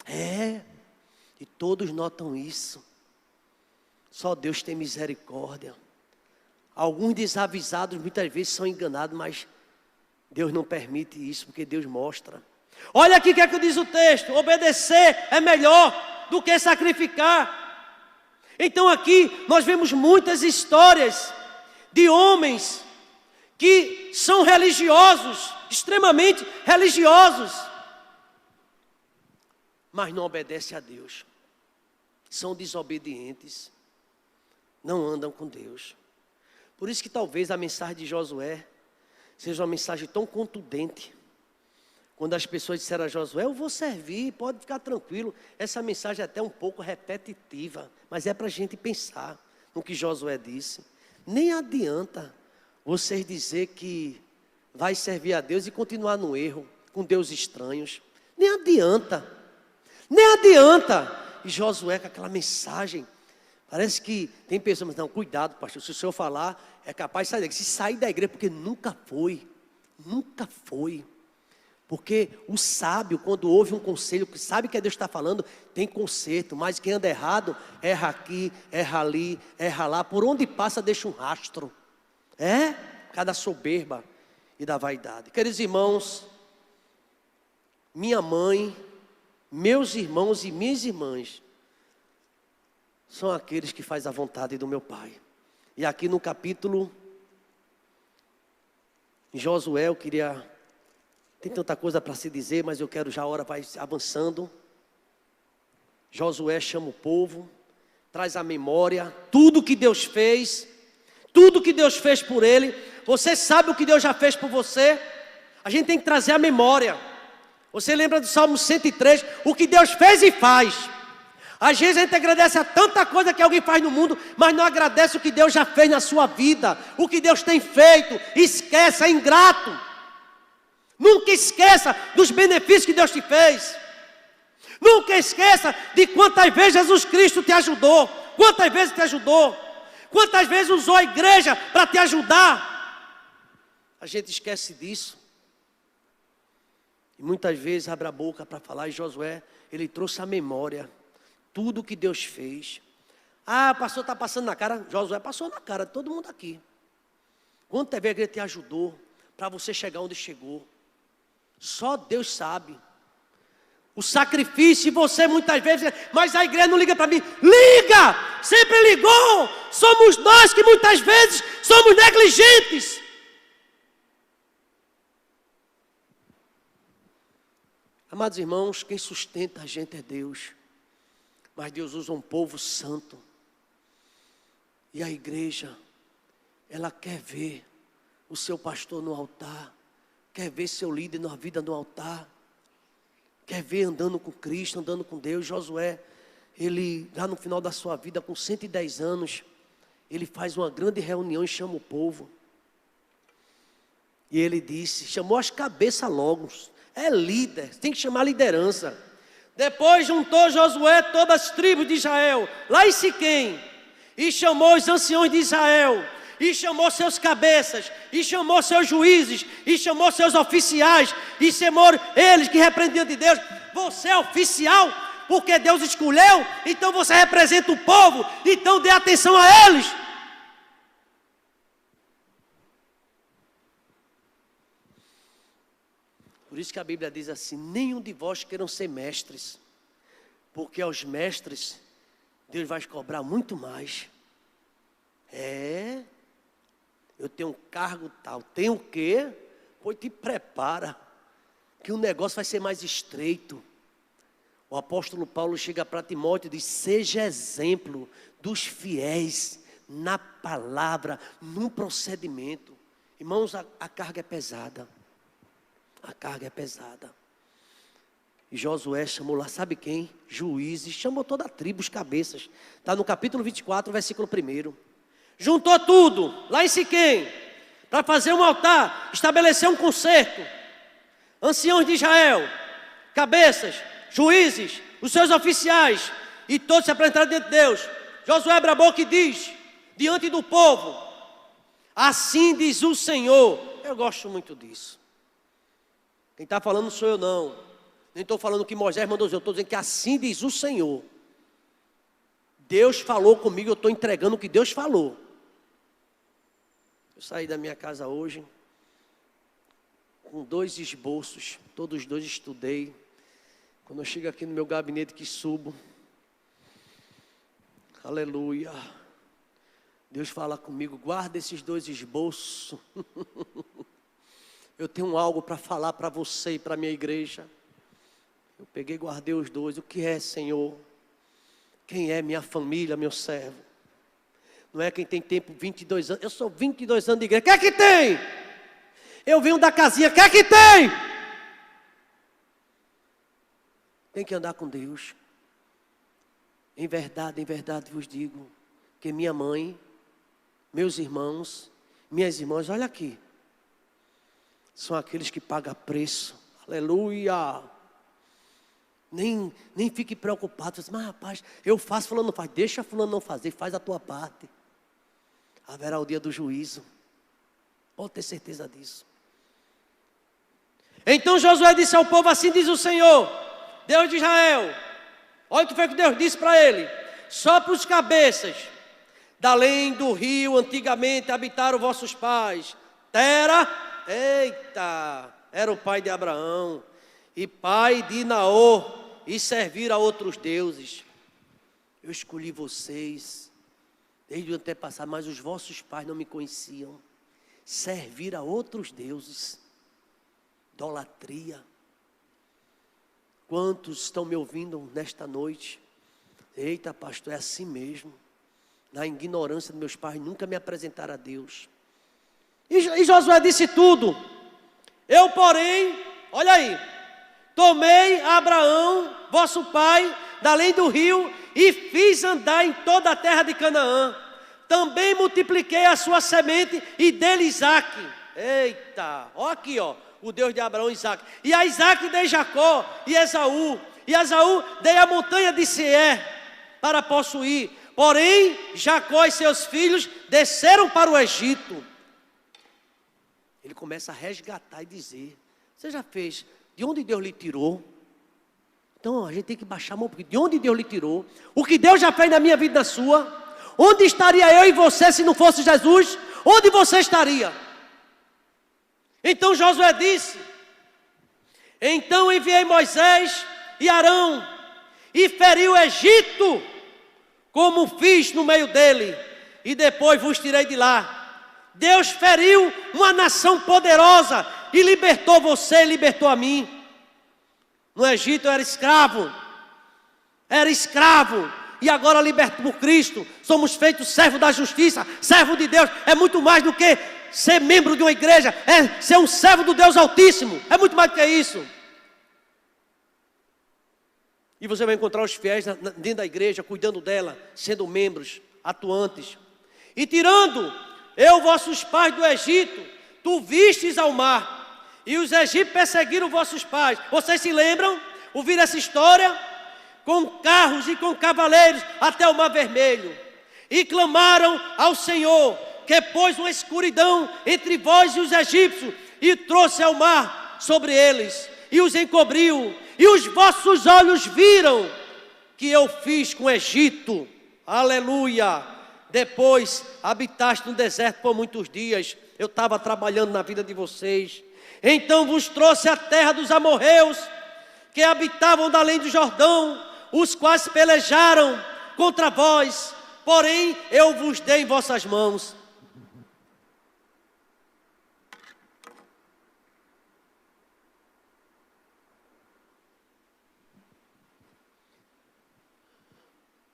S1: E todos notam isso. Só Deus tem misericórdia. Alguns desavisados muitas vezes são enganados, mas Deus não permite isso, porque Deus mostra. Olha aqui o que é que diz o texto. Obedecer é melhor do que sacrificar. Então aqui nós vemos muitas histórias de homens que são religiosos, extremamente religiosos, mas não obedecem a Deus. São desobedientes, não andam com Deus. Por isso que talvez a mensagem de Josué seja uma mensagem tão contundente. Quando as pessoas disseram a Josué, eu vou servir, pode ficar tranquilo. Essa mensagem é até um pouco repetitiva, mas é para a gente pensar no que Josué disse. Nem adianta vocês dizer que vai servir a Deus e continuar no erro, com deuses estranhos. Nem adianta. Nem adianta. E Josué com aquela mensagem, parece que tem pessoas, mas não, cuidado, pastor, se o senhor falar, é capaz de sair da igreja. Se sair da igreja, porque nunca foi. Nunca foi. Porque o sábio, quando ouve um conselho, que sabe que Deus está falando, tem conserto. Mas quem anda errado, erra aqui, erra ali, erra lá. Por onde passa, deixa um rastro. Cada soberba e da vaidade. Queridos irmãos, minha mãe, meus irmãos e minhas irmãs são aqueles que fazem a vontade do meu pai. E aqui no capítulo em Josué, eu queria... Tem tanta coisa para se dizer, mas eu quero já a hora vai avançando. Josué chama o povo, traz à memória tudo que Deus fez, tudo que Deus fez por ele. Você sabe o que Deus já fez por você? A gente tem que trazer à memória. Você lembra do Salmo 103? O que Deus fez e faz. Às vezes a gente agradece a tanta coisa que alguém faz no mundo, mas não agradece o que Deus já fez na sua vida, o que Deus tem feito. Esquece, é ingrato. Nunca esqueça dos benefícios que Deus te fez. Nunca esqueça de quantas vezes Jesus Cristo te ajudou. Quantas vezes te ajudou. Quantas vezes usou a igreja para te ajudar. A gente esquece disso. E muitas vezes abre a boca para falar. E Josué, ele trouxe a memória. Tudo que Deus fez. Ah, o pastor está passando na cara. Josué passou na cara de todo mundo aqui. Quantas vezes a igreja te ajudou para você chegar onde chegou. Só Deus sabe. O sacrifício, e você muitas vezes, mas a igreja não liga para mim. Liga! Sempre ligou! Somos nós que muitas vezes somos negligentes. Amados irmãos, quem sustenta a gente é Deus. Mas Deus usa um povo santo. E a igreja, ela quer ver o seu pastor no altar. Quer ver seu líder na vida no altar. Quer ver andando com Cristo, andando com Deus. Josué, ele lá no final da sua vida, com 110 anos, ele faz uma grande reunião e chama o povo. E ele disse, chamou as cabeças logo. É líder, tem que chamar liderança. Depois juntou Josué todas as tribos de Israel, lá em Siquém, e chamou os anciões de Israel, e chamou seus cabeças, e chamou seus juízes, e chamou seus oficiais, e chamou eles que repreendiam de Deus. Você é oficial, porque Deus escolheu, então você representa o povo, então dê atenção a eles. Por isso que a Bíblia diz assim, nenhum de vós queiram ser mestres, porque aos mestres Deus vai cobrar muito mais. Eu tenho um cargo tal, tem o quê? Pois te prepara, que o negócio vai ser mais estreito. O apóstolo Paulo chega para Timóteo e diz, seja exemplo dos fiéis na palavra, no procedimento. Irmãos, a carga é pesada. A carga é pesada. E Josué chamou lá, sabe quem? Juízes, chamou toda a tribo, os cabeças. Está no capítulo 24, versículo 1. Juntou tudo, lá em Siquém, para fazer um altar, estabelecer um concerto. Anciãos de Israel, cabeças, juízes, os seus oficiais, e todos se apresentaram diante de Deus. Josué abre a boca e diz, diante do povo, assim diz o Senhor. Eu gosto muito disso. Quem está falando não sou eu não. Nem estou falando que Moisés mandou dizer. Eu estou dizendo que assim diz o Senhor. Deus falou comigo, eu estou entregando o que Deus falou. Eu saí da minha casa hoje com 2 esboços. Todos os 2 estudei. Quando eu chego aqui no meu gabinete que subo. Aleluia. Deus fala comigo, guarda esses 2 esboços. Eu tenho algo para falar para você e para a minha igreja. Eu peguei e guardei os 2. O que é, Senhor? Quem é minha família, meu servo? Não é quem tem tempo, 22 anos. Eu sou 22 anos de igreja. O que é que tem? Eu venho da casinha. O que é que tem? Tem que andar com Deus. Em verdade vos digo, que minha mãe, meus irmãos, minhas irmãs, olha aqui. São aqueles que pagam preço. Aleluia. Nem fique preocupado. Mas rapaz, eu faço, fulano não faz. Deixa fulano não fazer, faz a tua parte. Haverá o dia do juízo. Pode ter certeza disso. Então Josué disse ao povo, assim diz o Senhor, Deus de Israel. Olha o que foi que Deus disse para ele. Só para os cabeças, da além do rio, antigamente habitaram vossos pais. Tera. Eita, era o pai de Abraão e pai de Naor, e servir a outros deuses. Eu escolhi vocês desde o antepassado, mas os vossos pais não me conheciam. Servir a outros deuses, idolatria. Quantos estão me ouvindo nesta noite? Eita, pastor, é assim mesmo. Na ignorância dos meus pais, nunca me apresentaram a Deus. E Josué disse tudo. Eu, porém, olha aí, tomei Abraão, vosso pai, da além do rio, e fiz andar em toda a terra de Canaã. Também multipliquei a sua semente e dele Isaque. Eita, ó aqui, ó, o Deus de Abraão e Isaque. E a Isaque dei Jacó e Esaú. E a Esaú dei a montanha de Seir para possuir. Porém, Jacó e seus filhos desceram para o Egito. Ele começa a resgatar e dizer, você já fez, de onde Deus lhe tirou? Então a gente tem que baixar a mão, porque de onde Deus lhe tirou? O que Deus já fez na minha vida e na sua? Onde estaria eu e você se não fosse Jesus? Onde você estaria? Então Josué disse, então enviei Moisés e Arão, e feri o Egito, como fiz no meio dele, e depois vos tirei de lá. Deus feriu uma nação poderosa e libertou você, libertou a mim. No Egito eu era escravo. E agora liberto por Cristo, somos feitos servo da justiça, servo de Deus. É muito mais do que ser membro de uma igreja, é ser um servo do Deus Altíssimo. É muito mais do que isso. E você vai encontrar os fiéis dentro da igreja, cuidando dela, sendo membros, atuantes. E tirando eu vossos pais do Egito, tu vistes ao mar, e os egípcios perseguiram vossos pais. Vocês se lembram? Ouviram essa história? Com carros e com cavaleiros até o mar vermelho. E clamaram ao Senhor, que pôs uma escuridão entre vós e os egípcios, e trouxe ao mar sobre eles, e os encobriu. E os vossos olhos viram que eu fiz com o Egito. Aleluia. Depois habitaste no deserto por muitos dias. Eu estava trabalhando na vida de vocês. Então vos trouxe a terra dos amorreus, que habitavam da além do Jordão, os quais pelejaram contra vós, porém eu vos dei em vossas mãos.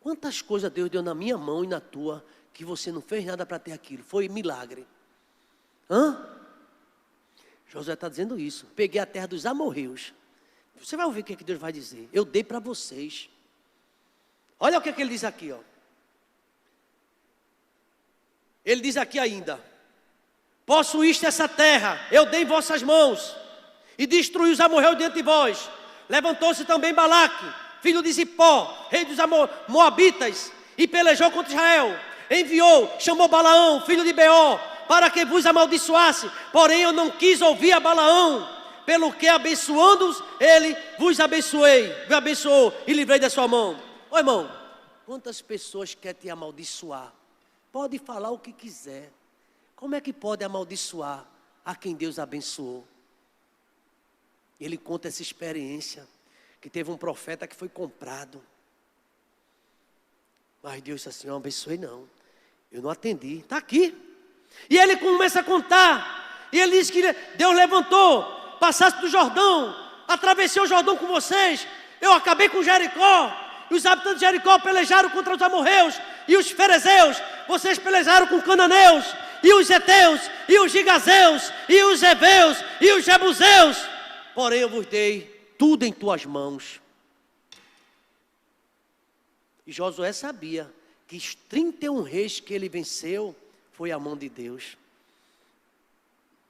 S1: Quantas coisas Deus deu na minha mão e na tua, que você não fez nada para ter aquilo? Foi milagre. Josué está dizendo isso. Peguei a terra dos amorreus. Você vai ouvir o que Deus vai dizer. Eu dei para vocês. Olha o que ele diz aqui, ó. Ele diz aqui ainda: possuíste essa terra, eu dei em vossas mãos, e destruí os amorreus diante de vós. Levantou-se também Balaque, filho de Zipó, rei dos Moabitas, e pelejou contra Israel. Enviou, chamou Balaão, filho de Beor, para que vos amaldiçoasse. Porém eu não quis ouvir a Balaão, pelo que abençoando-os, ele vos abençoou e livrei da sua mão. Ô irmão, quantas pessoas querem te amaldiçoar? Pode falar o que quiser. Como é que pode amaldiçoar a quem Deus abençoou? Ele conta essa experiência, que teve um profeta que foi comprado. Mas Deus disse assim: eu não abençoei não. Eu não atendi. Está aqui. E ele começa a contar. E ele diz que Deus levantou, passasse do Jordão, atravessei o Jordão com vocês. Eu acabei com Jericó. E os habitantes de Jericó pelejaram contra os amorreus e os ferezeus. Vocês pelejaram com cananeus e os heteus e os gigazeus e os heveus e os jebuseus. Porém eu vos dei tudo em tuas mãos. E Josué sabia que os 31 reis que ele venceu foi a mão de Deus.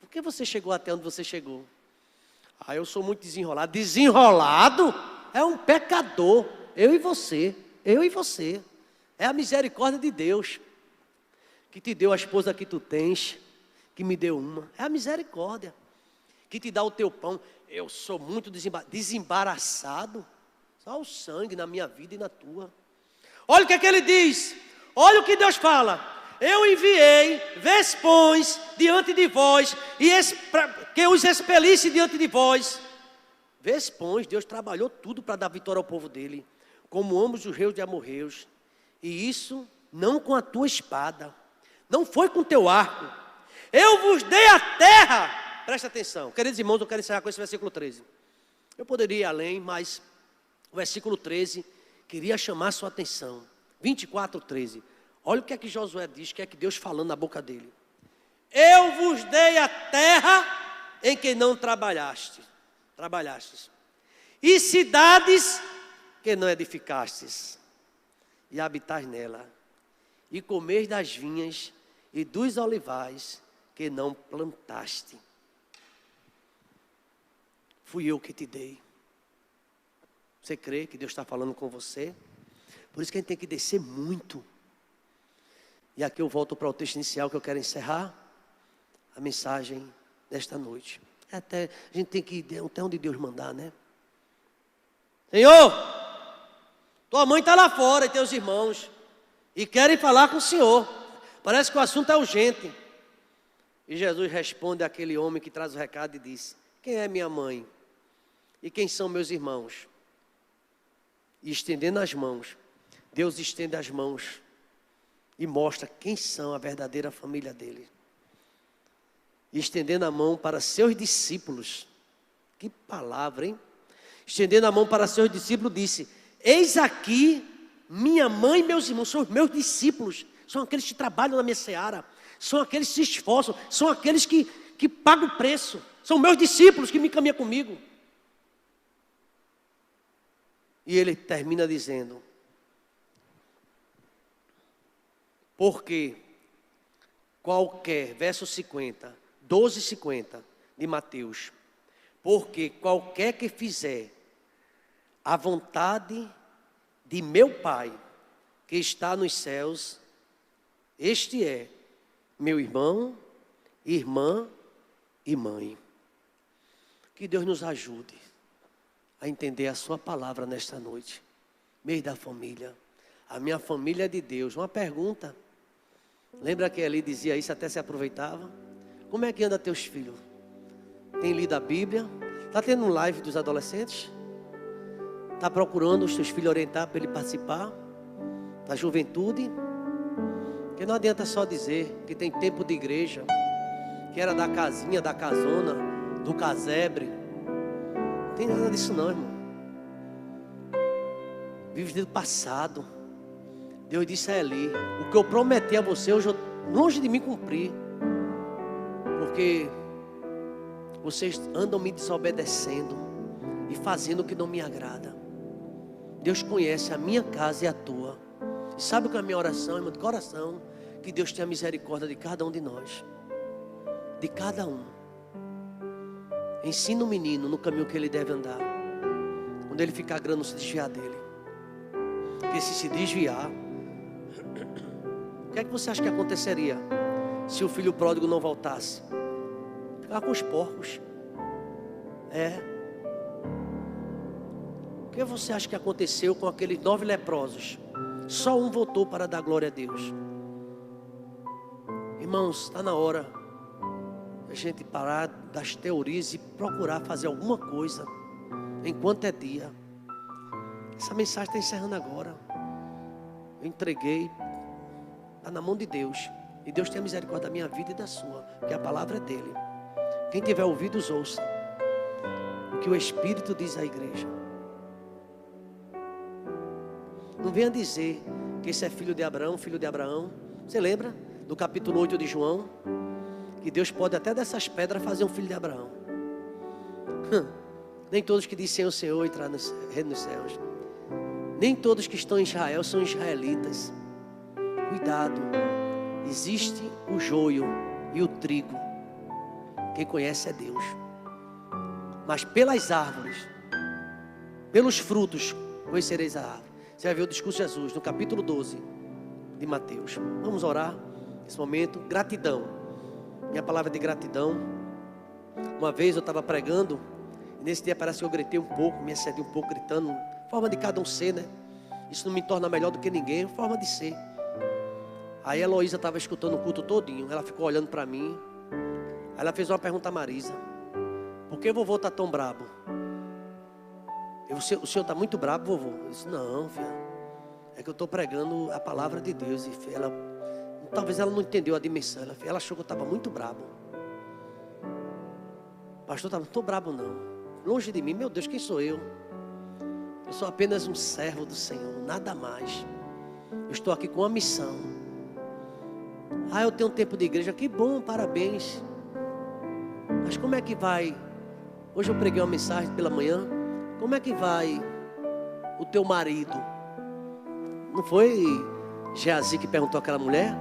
S1: Por que você chegou até onde você chegou? Eu sou muito desenrolado. Desenrolado é um pecador. Eu e você. É a misericórdia de Deus que te deu a esposa que tu tens, que me deu uma. É a misericórdia que te dá o teu pão. Eu sou muito desembaraçado. Só o sangue na minha vida e na tua. Olha o que é que ele diz. Olha o que Deus fala. Eu enviei vespões diante de vós, e que os expelisse diante de vós. Vespões, Deus trabalhou tudo para dar vitória ao povo dele, como ambos os reis de amorreus. E isso não com a tua espada, não foi com o teu arco. Eu vos dei a terra. Presta atenção, queridos irmãos, eu quero encerrar com esse versículo 13. Eu poderia ir além, mas o versículo 13 queria chamar a sua atenção. 24, 13. Olha o que é que Josué diz, o que é que Deus falando na boca dele. Eu vos dei a terra em que não trabalhastes, e cidades que não edificastes, e habitais nela, e comeis das vinhas e dos olivais que não plantaste. Fui eu que te dei. Você crê que Deus está falando com você? Por isso que a gente tem que descer muito. E aqui eu volto para o texto inicial que eu quero encerrar a mensagem desta noite. A gente tem que ir até onde Deus mandar, né? Senhor, tua mãe está lá fora e teus irmãos, e querem falar com o Senhor. Parece que o assunto é urgente. E Jesus responde àquele homem que traz o recado e diz: quem é minha mãe? E quem são meus irmãos? E estendendo as mãos, Deus estende as mãos e mostra quem são a verdadeira família dele. E estendendo a mão para seus discípulos. Que palavra, hein? Estendendo a mão para seus discípulos, disse: eis aqui minha mãe e meus irmãos. São os meus discípulos, são aqueles que trabalham na minha seara, são aqueles que se esforçam, são aqueles que pagam o preço, são meus discípulos que me caminham comigo. E ele termina dizendo: porque qualquer, verso 50, 12:50 de Mateus, porque qualquer que fizer a vontade de meu Pai que está nos céus, este é meu irmão, irmã e mãe. Que Deus nos ajude a entender a sua palavra nesta noite. Mês da família. A minha família é de Deus. Uma pergunta. Lembra que ali dizia isso, até se aproveitava? Como é que anda teus filhos? Tem lido a Bíblia? Está tendo um live dos adolescentes? Está procurando os seus filhos orientar para ele participar da juventude? Porque não adianta só dizer que tem tempo de igreja, que era da casinha, da casona, do casebre. Não tem nada disso não, irmão. Vive do passado. Deus disse a Eli: o que eu prometi a você, hoje longe de mim cumprir. Porque vocês andam me desobedecendo e fazendo o que não me agrada. Deus conhece a minha casa e a tua. E sabe o que é a minha oração, irmão, de coração? Que Deus tenha misericórdia de cada um de nós. De cada um. Ensina o menino no caminho que ele deve andar. Quando ele ficar grande, não se desviar dele. Porque se desviar, o que é que você acha que aconteceria se o filho pródigo não voltasse? Ficar com os porcos. O que você acha que aconteceu com aqueles 9 leprosos? Só um voltou para dar glória a Deus. Irmãos, está na hora a gente parar das teorias e procurar fazer alguma coisa enquanto é dia. Essa mensagem está encerrando agora. Eu entreguei, está na mão de Deus. E Deus tem a misericórdia da minha vida e da sua, porque a palavra é dele. Quem tiver ouvidos, ouça o que o Espírito diz à igreja. Não venha dizer que esse é filho de Abraão, filho de Abraão. Você lembra do capítulo 8 de João? Que Deus pode até dessas pedras fazer um filho de Abraão. Nem todos que dizem o Senhor entrar no reino dos céus. Nem todos que estão em Israel são israelitas. Cuidado. Existe o joio e o trigo. Quem conhece é Deus. Mas pelas árvores, pelos frutos, conhecereis a árvore. Você vai ver o discurso de Jesus no capítulo 12 de Mateus. Vamos orar nesse momento. Gratidão. Minha palavra de gratidão. Uma vez eu estava pregando, e nesse dia parece que eu gritei um pouco, me excedi um pouco gritando. Forma de cada um ser, né? Isso não me torna melhor do que ninguém, forma de ser. Aí a Heloísa estava escutando o culto todinho. Ela ficou olhando para mim. Aí ela fez uma pergunta a Marisa: por que vovô está tão brabo? O senhor está muito brabo, vovô? Eu disse: não, filha, é que eu estou pregando a palavra de Deus. E talvez ela não entendeu a dimensão. Ela achou que eu estava muito brabo. Pastor, não estou brabo não. Longe de mim, meu Deus, quem sou eu? Eu sou apenas um servo do Senhor, nada mais. Eu estou aqui com uma missão. Eu tenho um tempo de igreja. Que bom, parabéns. Mas como é que vai? Hoje eu preguei uma mensagem pela manhã. Como é que vai o teu marido? Não foi Geazi que perguntou àquela mulher?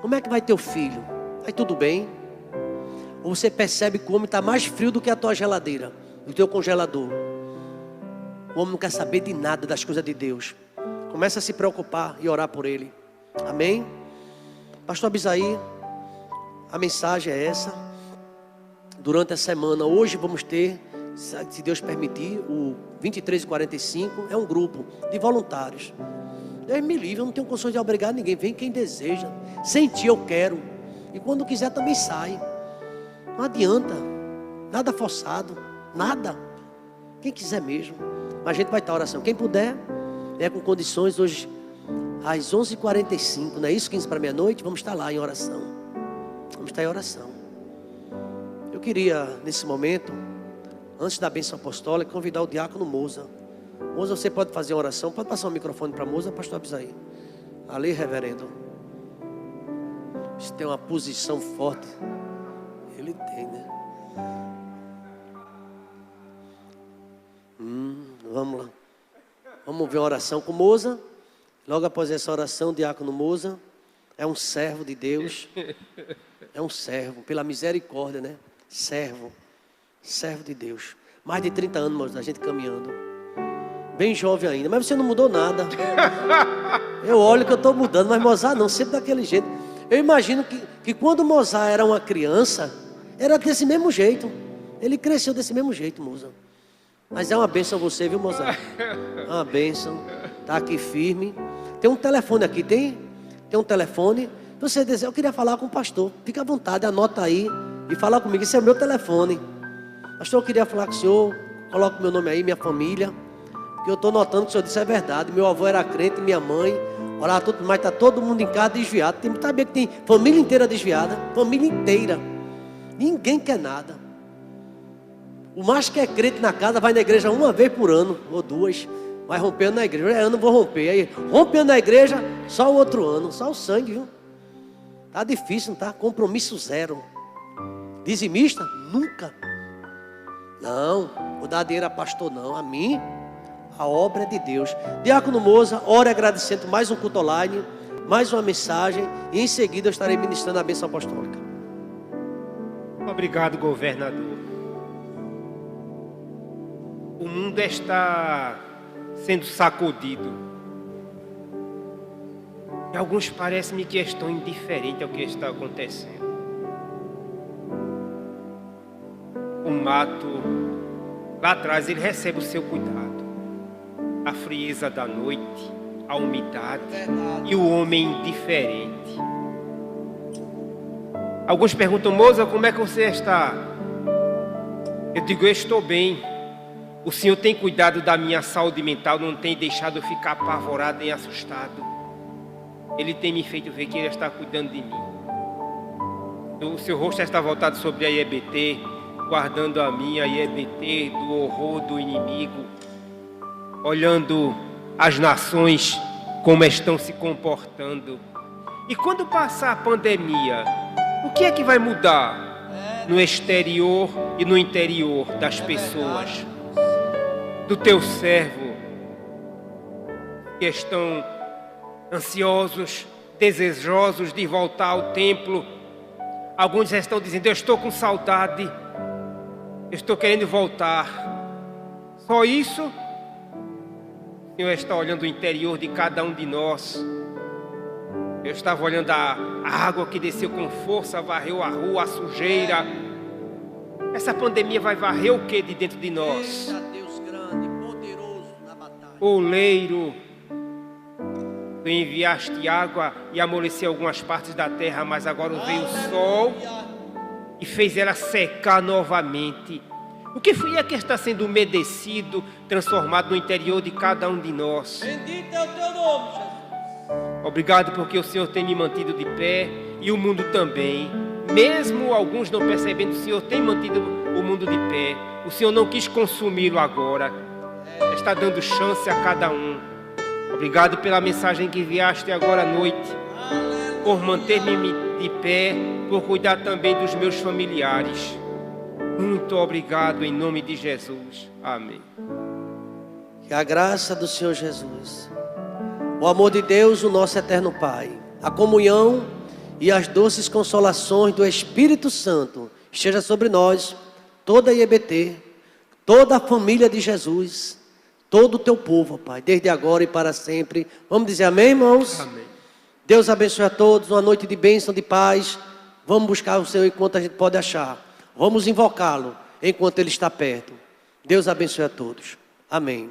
S1: Como é que vai teu filho? Vai tudo bem? Ou você percebe que o homem está mais frio do que a tua geladeira, do teu congelador? O homem não quer saber de nada das coisas de Deus. Começa a se preocupar e orar por ele. Amém? Pastor Abisaí, a mensagem é essa. Durante a semana, hoje vamos ter, se Deus permitir, o 23:45, é um grupo de voluntários. Deus me livre, eu não tenho condições de obrigar ninguém. Vem quem deseja. Sentir eu quero. E quando quiser também sai. Não adianta. Nada forçado. Nada. Quem quiser mesmo. Mas a gente vai estar em oração. Quem puder, com condições hoje, às 11h45, não é isso? 15 para meia-noite, vamos estar lá em oração. Vamos estar em oração. Eu queria, nesse momento, antes da bênção apostólica, convidar o diácono Moza. Moza, você pode fazer uma oração? Pode passar o microfone para Moza, pastor Abisaí. Ali, reverendo. Você tem uma posição forte. Ele tem, né? Vamos lá. Vamos ver a oração com Moza. Logo após essa oração, o diácono Moza é um servo de Deus. É um servo, pela misericórdia, né? Servo de Deus. Mais de 30 anos, Moza, a gente caminhando. Bem jovem ainda, mas você não mudou nada. Eu olho que eu estou mudando, mas Mozart não, sempre daquele jeito. Eu imagino que quando Mozart era uma criança, era desse mesmo jeito. Ele cresceu desse mesmo jeito, Mozart. Mas é uma bênção você, viu, Mozart? É uma bênção. Está aqui firme. Tem um telefone aqui, tem um telefone. Você diz, eu queria falar com o pastor. Fica à vontade, anota aí e fala comigo. Esse é o meu telefone. Pastor, eu queria falar com o senhor. Coloca o meu nome aí, minha família. Porque eu estou notando que o senhor disse é verdade. Meu avô era crente, minha mãe. Olha, mas está todo mundo em casa desviado. Sabia que tem família inteira desviada? Família inteira. Ninguém quer nada. O mais que é crente na casa vai na igreja uma vez por ano, ou duas. Vai rompendo na igreja. É ano, vou romper. Aí, rompendo na igreja, só o outro ano. Só o sangue, viu? Tá difícil, não tá? Compromisso zero. Dizimista? Nunca. Não, vou dar dinheiro a pastor não. A mim, a obra é de Deus. Diácono Moza, ora agradecendo mais um culto online, mais uma mensagem. E em seguida eu estarei ministrando a bênção apostólica.
S2: Obrigado, governador. O mundo está sendo sacudido. E alguns parecem-me que estão indiferentes ao que está acontecendo. O mato, lá atrás, ele recebe o seu cuidado. A frieza da noite, a umidade e o homem indiferente. Alguns perguntam, Moza, como é que você está? Eu digo, eu estou bem. O Senhor tem cuidado da minha saúde mental, não tem deixado eu ficar apavorado nem assustado. Ele tem me feito ver que Ele está cuidando de mim. O seu rosto está voltado sobre a IEBT, guardando a minha IEBT do horror do inimigo, olhando as nações como estão se comportando. E quando passar a pandemia, o que é que vai mudar no exterior e no interior das pessoas? Do teu servo, que estão ansiosos, desejosos de voltar ao templo. Alguns estão dizendo, eu estou com saudade, eu estou querendo voltar. Só isso? O Senhor está olhando o interior de cada um de nós. Eu estava olhando a água que desceu com força, varreu a rua, a sujeira. Essa pandemia vai varrer o que de dentro de nós? Oleiro, tu enviaste água e amoleceu algumas partes da terra, mas agora veio o sol e fez ela secar novamente. O que foi que está sendo umedecido, transformado no interior de cada um de nós?
S1: Bendito é o teu nome, Jesus.
S2: Obrigado porque o Senhor tem me mantido de pé e o mundo também. Mesmo alguns não percebendo, o Senhor tem mantido o mundo de pé. O Senhor não quis consumi-lo agora. Está dando chance a cada um. Obrigado pela mensagem que enviaste agora à noite. Por manter-me de pé, por cuidar também dos meus familiares. Muito obrigado em nome de Jesus. Amém.
S1: Que a graça do Senhor Jesus, o amor de Deus, o nosso eterno Pai, a comunhão e as doces consolações do Espírito Santo esteja sobre nós, toda a IEBT, toda a família de Jesus, todo o teu povo, Pai, desde agora e para sempre. Vamos dizer amém, irmãos?
S2: Amém.
S1: Deus abençoe a todos, uma noite de bênção, de paz. Vamos buscar o Senhor enquanto a gente pode achar. Vamos invocá-lo enquanto Ele está perto. Deus abençoe a todos. Amém.